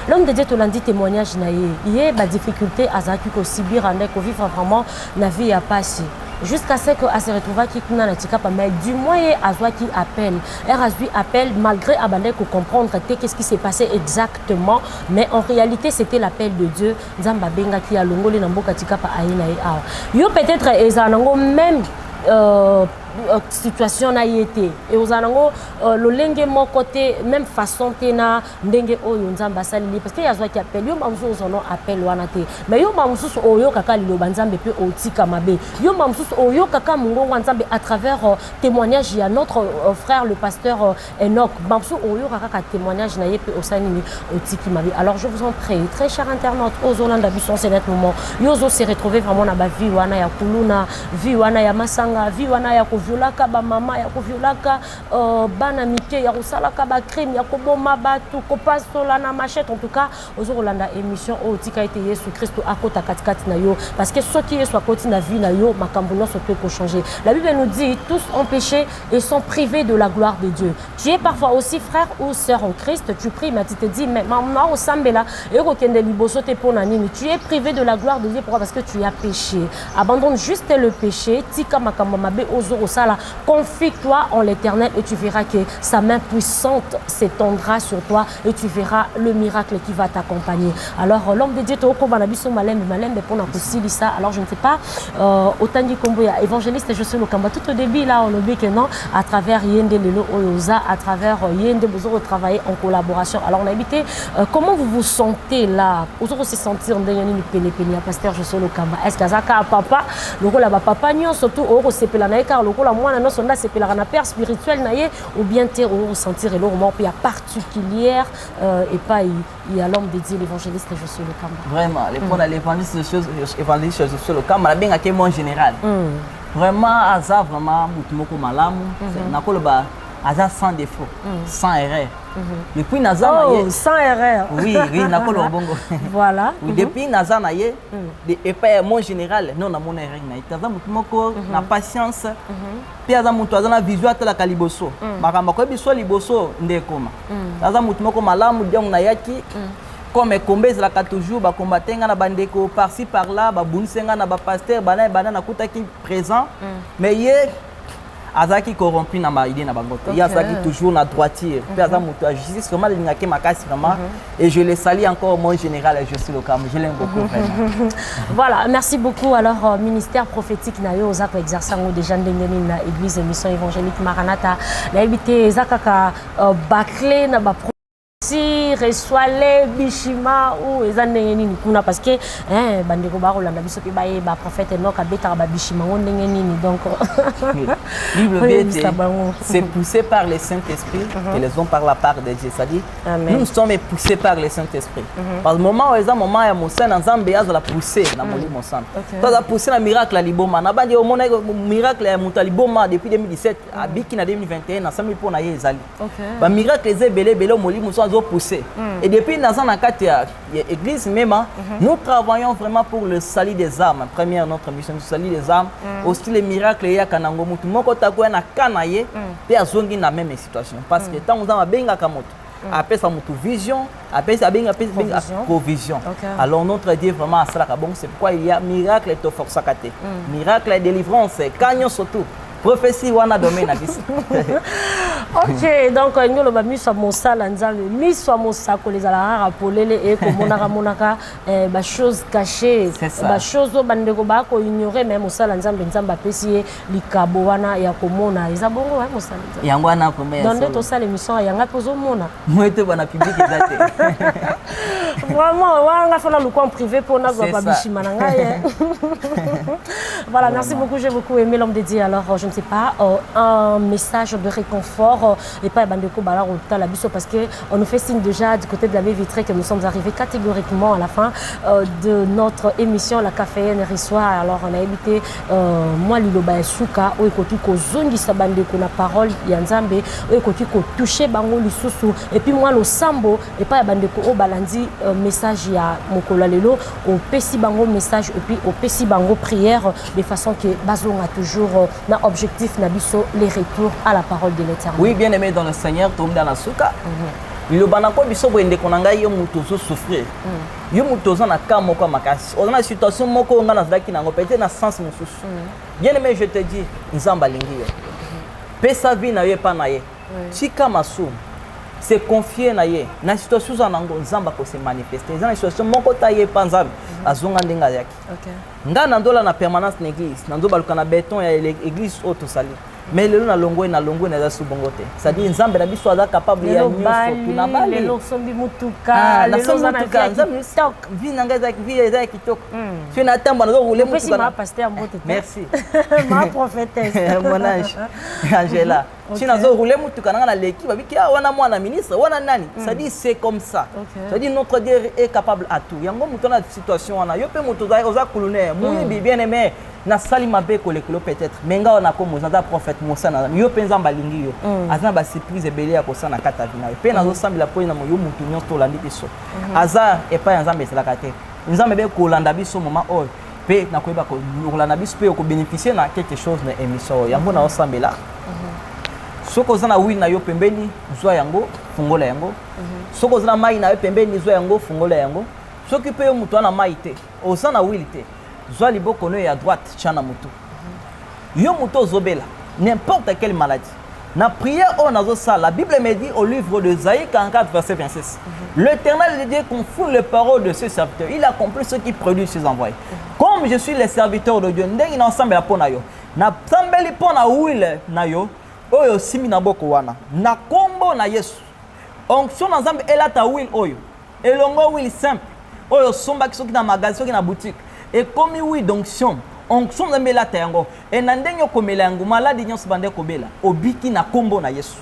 S2: l'homme de Dieu te l'a dit témoignage. Il y a des difficultés à subir, à vivre vraiment la vie à passer. Jusqu'à ce que se retrouve qui kuna na tika mais du moins azwa qui appelle Erasui appelle malgré abandé pour comprendre qu'est-ce qui s'est passé exactement mais en réalité c'était l'appel de Dieu Nzamba benga qui a longoli na mboka tika pa aina e yo peut-être ezanango même situation na yete et ozanango lolenge mon côté même façon tena ndenge oyo Nzamba salili parce que yazwa qui appelle yo mamsusu sono appel wana te mais yo mamsusu oyo kaka liloba Nzambe pe otika mabe yo mamsusu oyo kaka mungongo Nzambe à travers témoignage ya notre frère le pasteur Enoch mamsusu oyo kaka témoignage na yepe osanini otiki mabe alors je vous en prie très cher internaute ozolanda biso c'est net moment yozo se retrouver vraiment na ba vie wana ya kuluna vie wana ya masanga vie wana ya violaka ba mama ya violaka bana mike ya kosalaka ba crime ya koboma batu kopasola na machette en tout cas ozolanda émission o tika ete Yesu Christ akota katikati na yo parce que ceux qui sont akoti na vie na yo makambo no peut changer la Bible nous dit tous ont péché et sont privés de la gloire de Dieu tu es parfois aussi frère ou sœur en Christ tu pries mais tu te dis mais maman au sambela et kokende liboso te pona nini tu es privé de la gloire de Dieu pourquoi parce que tu as péché abandonne juste le péché tika makambo mabe ozo ça, confie-toi en l'Éternel et tu verras que sa main puissante s'étendra sur toi et tu verras le miracle qui va t'accompagner. Alors, l'homme de Dieu, alors je ne sais pas, autant dit comme évangéliste, je suis le Kamba. Tout au début, là, on oublie que non, à travers Yende Lelo Oyoza, à travers Yende, vous aurez travaillé en collaboration. Alors, on a habité, comment vous vous sentez là? Vous aurez se sentir en dernier pasteur, je suis le Kamba. Est-ce que ça a papa, le rôle à papa, surtout au sepelanaï, car le rôle à moi, non, son c'est la père spirituel, ou bien tu ressentir et le moment particulière, et pas il y a l'homme de Dieu, l'évangéliste, je suis le Kamba.
S1: Vraiment, l'évangéliste, je suis le Kamba, bien que moi en général. Vraiment, Aza, vraiment, Moutumoko Malamu, Nakoloba, Aza sans défaut, sans erreur. Depuis Naza,
S2: sans erreur.
S1: Oui, Nakolo Bongo.
S2: Voilà.
S1: Depuis Naza, et pas mon général, non, mon erreur. Taza Moutumoko, na patience, puis Aza Moutoza, na vision à la Caliboso. Makamako, biso Liboso, Ndekoma. Taza Moutumoko Malamu, Diam Nayaki. Comme combes la toujours ba combattre na bandeko par-ci par-là ba bunsenga na ba pasteur bana na kutaki présent mais yé azaki corrompu na ma idée na bangote ya azaki toujours na droitier puis aza muto justice vraiment lingaki makasi vraiment et je le salue encore mon général et je suis le cam je l'aime beaucoup vraiment.
S2: Voilà, merci beaucoup. Alors ministère prophétique na yo zako exercer ngo déjà ndengeni na église mission évangélique Maranatha na habité zakaka baclé na ba si reçoit les bishima ou les années parce que bandeko ba rolanda biso pe ba prophète Enoch abeta ba bishima on nini donc
S1: c'est poussé par le Saint-Esprit et les hommes par la part de Dieu, c'est-à-dire nous sommes poussés par le Saint-Esprit. Parce que moment où les moment ya Moussa na Nzambe ya la pousser na molimo sana. Toi la pousser na miracle à Liboma na bandi au mona miracle ya Muta Liboma depuis 2017 à Biki na 2021 na sami pona ye ezali. Ba miracle les belé au molimo poussé. Et depuis dans l'église même, nous travaillons vraiment pour le salut des âmes. Première notre mission, le salut des âmes. Aussi les miracles, il y a kanango mutu moko takuya na kanaye, pe azongi na même situation. Parce que tant on a benga kamoto. Après ça mutu vision, après ça benga provision. Alors notre Dieu vraiment à cela bon, c'est pourquoi il y a miracle et to force kate. Miracle et délivrance, kanyo surtout. Prophétie wana domaine na biso.
S2: OK, donc nous le mis sur mosala nzambe, mis sur mosako les ala rapolele et komonaka monaka ba choses cachées, ba choses bandeko ba ko ignorer même mosala nzambe nzamba pesi likabo wana ya komona. Eza bongo wa mosala nzambe.
S1: Yango wana premier.
S2: Dans to sala émission yanga pozo mona.
S1: Moite bana public ezate.
S2: Vraiment, wanga fona le coin privé pour na ba bishima na ngai. Voilà, merci beaucoup, j'ai beaucoup aimé l'homme de Dieu. Alors je ne sais pas, un message de réconfort et pas bandeko bala au la biso parce que on nous fait signe déjà du côté de la baie vitrée que nous sommes arrivés catégoriquement à la fin de notre émission La Caféenne reçoit. Alors on a évité moi liloba suka o ekoti ko zongisa bandeko na parole ya Nzambe o ekoti ko toucher bango lisusu et puis moi le sambo et pas bandeko o balandi message ya mokolo lelo au pesi bango message et puis au pesi bango prière de façon que bazonga toujours na objectif na biso les retours à la parole de l'Éternel.
S1: Oui, bien aimé dans le Seigneur, tombe dans la souka. Le banako biso boende konanga yo mutozo souffrir. Yo mutozo na ka moko makasi. On a une situation moko nga na zaki nango peut-être na sens mususu. Bien aimé, je te dis, nzamba lingi yo. Pesa vie na yo pa na ye. Chika masu. Se confier na ye. Na situation za nango nzamba ko se manifester. Za na situation moko ta ye pa nzamba azonga ndenga yaki. Nga na ndola na permanence na église, na ndoba luka na béton ya église auto sali. Mais le na longo na za subongote. C'est-à-dire nzambe na biso aza capable ya nyoso tuna bali.
S2: Le sombi mutuka, le sombi mutuka nzambe
S1: stock. Vi nanga za kitoko. Tu na tamba na rouler mutuka.
S2: Ma pasteur mbote.
S1: Merci.
S2: Ma prophétesse.
S1: Mon ange. Angela. Tu na zo rouler mutuka na l'équipe babiki wana mwana ministre wana nani. C'est-à-dire c'est comme ça. C'est-à-dire notre Dieu est capable à tout. Yango mutona situation wana yo pe mutuka oza colonel. Muyi bien aimé. Na sali mabe kolekolo peut-être menga on a comme on a prophète Moussa na yo penza balingi yo azana ba surprise ebele ya kosa na kata bina pe na zo sambila po na moyo mutu nyo to landi biso aza e pa nzambe sala kate nzambe be ko landa biso moment oy pe na koyeba ko landa biso pe ko bénéficier na quelque chose na émission yango na osambela soko zana wi na yo pembeni zwa yango fungola yango soko zana mai na yo pembeni zwa yango fungola yango soki pe yo mutu na mai te osana wi te Zwa liboko no ya droite chana mutu. Yo muto zobela. n'importe quelle maladie. La prière, la Bible me dit au livre de Isaïe 44, verset 26. L'Éternel dit qu'on fout les paroles de ses serviteurs. Il accomplit ce qui produit ses envoyés. Comme je suis le serviteur de Dieu, il ensemble pour nayo. Na sambeli pour na will nayo. Oyo simi na boko wana. Na kombo na Yesu. Onction ensemble elata will oyo. Elongo will simple. Oyo somba qui na magasin qui na boutique. Et comme oui d'onction. Onction na melata yango. Et na ndenyo komela yango maladi nyonso bande kobela. Obiki na kombo na Yesu.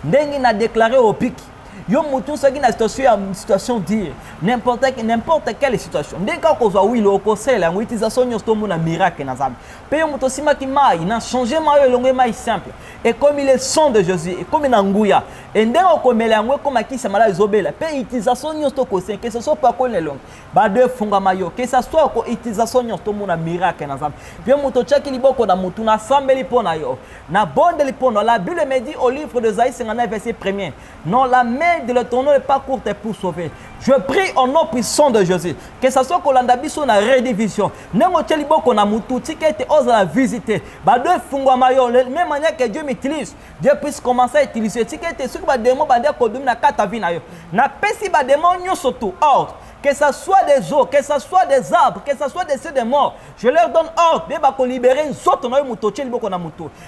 S1: Ndengi na déclaré obiki. Yo mutu soki na situation dire n'importe quelle situation. Dès qu'on soit oui le conseil la utilisation nyonso mo na miracle na zambe. Pe yo mutu sima ki mai na changer mai longue mai simple. Et comme il est son de Jésus et comme na nguya. Et ndengo komela yango comme ki se malade zobela. Pe utilisation nyonso ko c'est que ce soit pas ko le long. Ba de funga mayo que ça soit ko utilisation nyonso mo na miracle na zambe. Pe mutu chaki liboko na mutu na sambeli pona yo. Na bonde li pona la Bible me dit au livre de Isaïe 59 verset 1er. Non la main de l'Éternel n'est pas courte pour sauver. Je prie au nom puissant de Jésus. Que ce soit qu'on a biso na redivision. Nengo telibo qu'on a mutu tikete ose la visiter. Ba de fungwa mayo même manière que Dieu m'utilise. Dieu puisse commencer à utiliser tikete ce que ba démon ba de ko domina kata vi na yo. Na pesi ba démon nyoso tout ordre. Que ce soit des eaux, que ce soit des arbres, que ce soit des cieux des morts, je leur donne ordre de libérer une sorte de muto,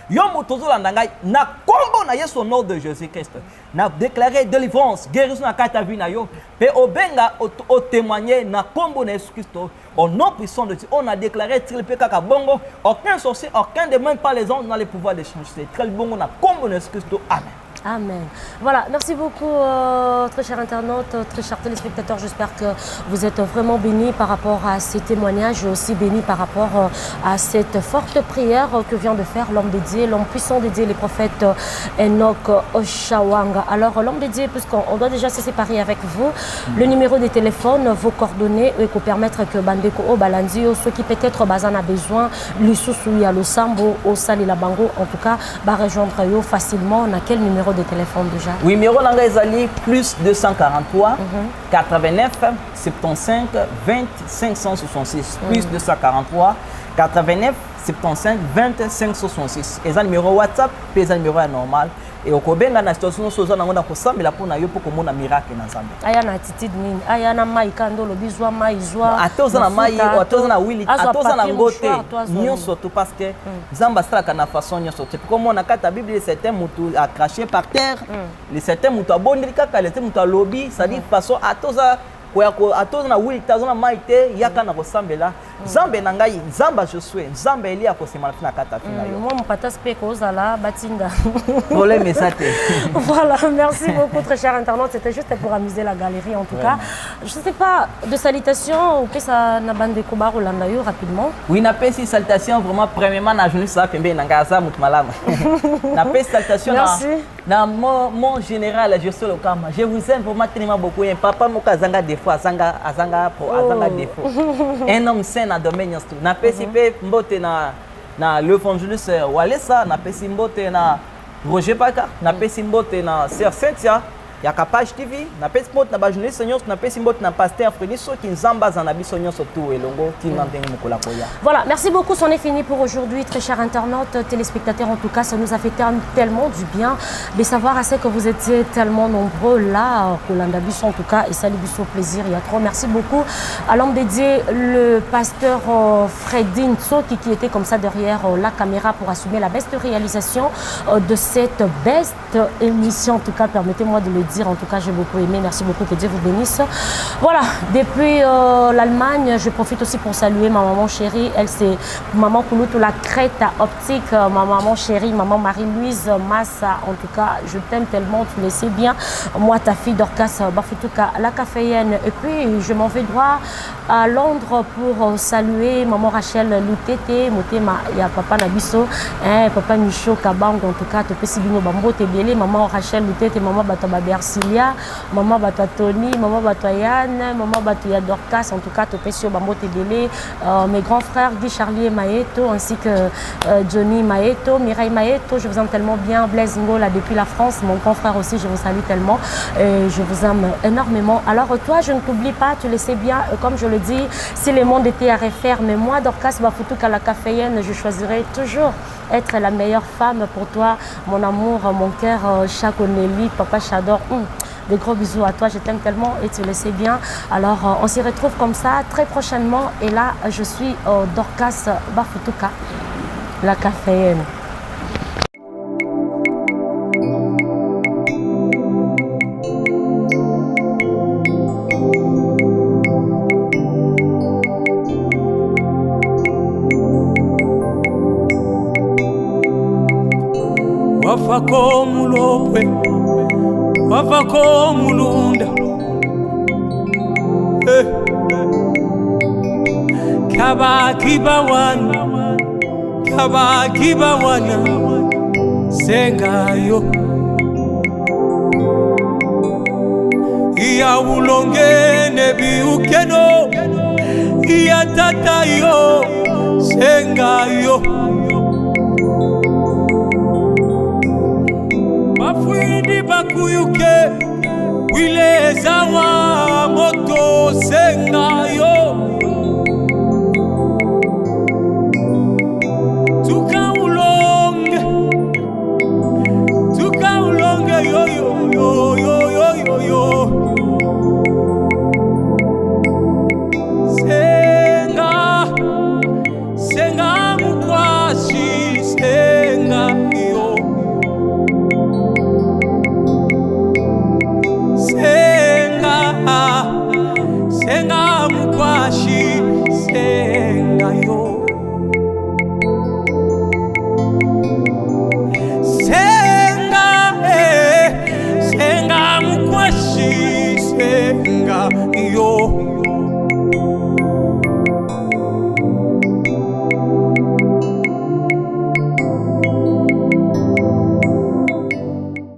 S1: yo muto zolandangai, na kombo na yeso nom de Jésus-Christ. Na déclaré délivrance, guérison na kata vi na yo, pe obenga au témoigner na kombo na Jésus-Christ. Au nom puissant de Dieu, on a déclaré trilpe kaka bongo, aucun sorcier, aucun de même pas les anges dans les pouvoirs de changer. Très bongo na kombo na Jésus-Christ. Amen.
S2: Amen. Voilà, merci beaucoup très chers internautes, très chers téléspectateurs. J'espère que vous êtes vraiment bénis par rapport à ces témoignages et aussi bénis par rapport à cette forte prière que vient de faire l'homme de Dieu, l'homme puissant de Dieu, le prophète Enoch Oshawanga. Alors l'homme de Dieu, puisqu'on doit déjà se séparer avec vous, le numéro de téléphone, vos coordonnées et pour permettre que Bandeko O Balandio, ceux qui peut-être bazan a besoin, l'Issousou à Losambo, au Sali Labango, en tout cas, va rejoindre eux facilement. On a quel numéro de téléphone déjà?
S1: Oui, numéro d'Angazali plus 243 89 75 20 566 plus 243 89 75 20 566. Et ça numéro WhatsApp, puis ça numéro normal. Et au Kobenga na situation soza na ngona kosambela pona yo poko mona miracle na Zambie.
S2: Aya na attitude nini? Aya na mai kando lo bizwa mai zwa.
S1: Atoza na mai, atoza na wili, atoza na ngote. Nyonso tout parce que Zamba sala na façon nyonso. C'est comme on a kata Bible certains mutu a craché par terre. Les certains mutu abondeli kaka, les certains mutu lobby, ça dit façon atoza atoza na wili tazona maite yaka na kosambela. Zambe na ngai, Zamba Josué, Zamba Elia kosema na kata fina yo.
S2: Moi mon pata speko ozala batinda.
S1: Problème est ça.
S2: Voilà, merci beaucoup très chers internautes, c'était juste pour amuser la galerie en tout cas. Je sais pas de salutations ou que ça na bande koba Rolanda yo rapidement.
S1: Oui, na pesi salutation vraiment premièrement na journée ça pembe na ngaza mutu malama. Na pesi salutation na mon général Josué Lokama. Je vous aime vraiment tellement beaucoup. Papa moka zanga des fois azanga défaut. Un homme sain na domaine tout. Na pesi pe mbote na l'évangéliste Walesa, na pesi mbote na Roger Baka, na pesi mbote na Sœur Cynthia, ya Kapage TV, na pesi mbote na ba journaliste nyonso, na pesi mbote na pasteur Freniso qui nzamba za na biso nyonso tout elongo ti ndengi mokola koya.
S2: Voilà, merci beaucoup, c'en est fini pour aujourd'hui très chers internautes, téléspectateurs en tout cas, ça nous a fait tellement du bien de savoir assez que vous étiez tellement nombreux là, Kolanda Biso en tout cas, et ça les Biso plaisir, il y a trop. Merci beaucoup à l'homme dédié, le pasteur Fredin Tsoki qui était comme ça derrière la caméra pour assumer la beste réalisation de cette beste émission. En tout cas, permettez-moi de le dire, en tout cas, j'ai beaucoup aimé. Merci beaucoup, que Dieu vous bénisse. Voilà, depuis l'Allemagne, je profite aussi pour saluer ma maman chérie. Elle, c'est maman Kouloutou, la crête optique, ma maman chérie, maman Marie-Louise Massa. En tout cas, je t'aime tellement, tu le sais bien. Moi, ta fille Dorcas Bafutouka, la caféenne. Et puis, je m'en vais droit à Londres pour saluer maman Rachel Loutete, Motema, il y a papa Nabiso, papa Micho Kabang, en tout cas, Topesi Bino Bambo, Tebele, maman Rachel Loutete, maman Batababer. Darcilia, maman Bato Tony, maman Bato Yann, maman Bato Dorcas, en tout cas, Topesio Bambo Tedele, mes grands frères Guy Charlie et Maëto, ainsi que Johnny Maëto, Mireille Maëto, je vous aime tellement bien, Blaise Ngola depuis la France, mon grand frère aussi, je vous salue tellement, et je vous aime énormément. Alors toi, je ne t'oublie pas, tu le sais bien, comme je le dis, si le monde était à refaire, mais moi, Dorcas Bafoutouk à la caféenne, je choisirais toujours être la meilleure femme pour toi, mon amour, mon cœur, Chakoneli, Papa Chador. Des gros bisous à toi, je t'aime tellement et tu le sais bien. Alors, on s'y retrouve comme ça très prochainement. Et là, je suis Dorcas Bafoutouk, la caféenne.
S3: Wafako mulopwe, wafako mulunda, kabaki bawana, sengayo, iya ulongene biukeno, iya tatayo, sengayo. Bafuindi bakuyuke, wile zawa moto sengayo.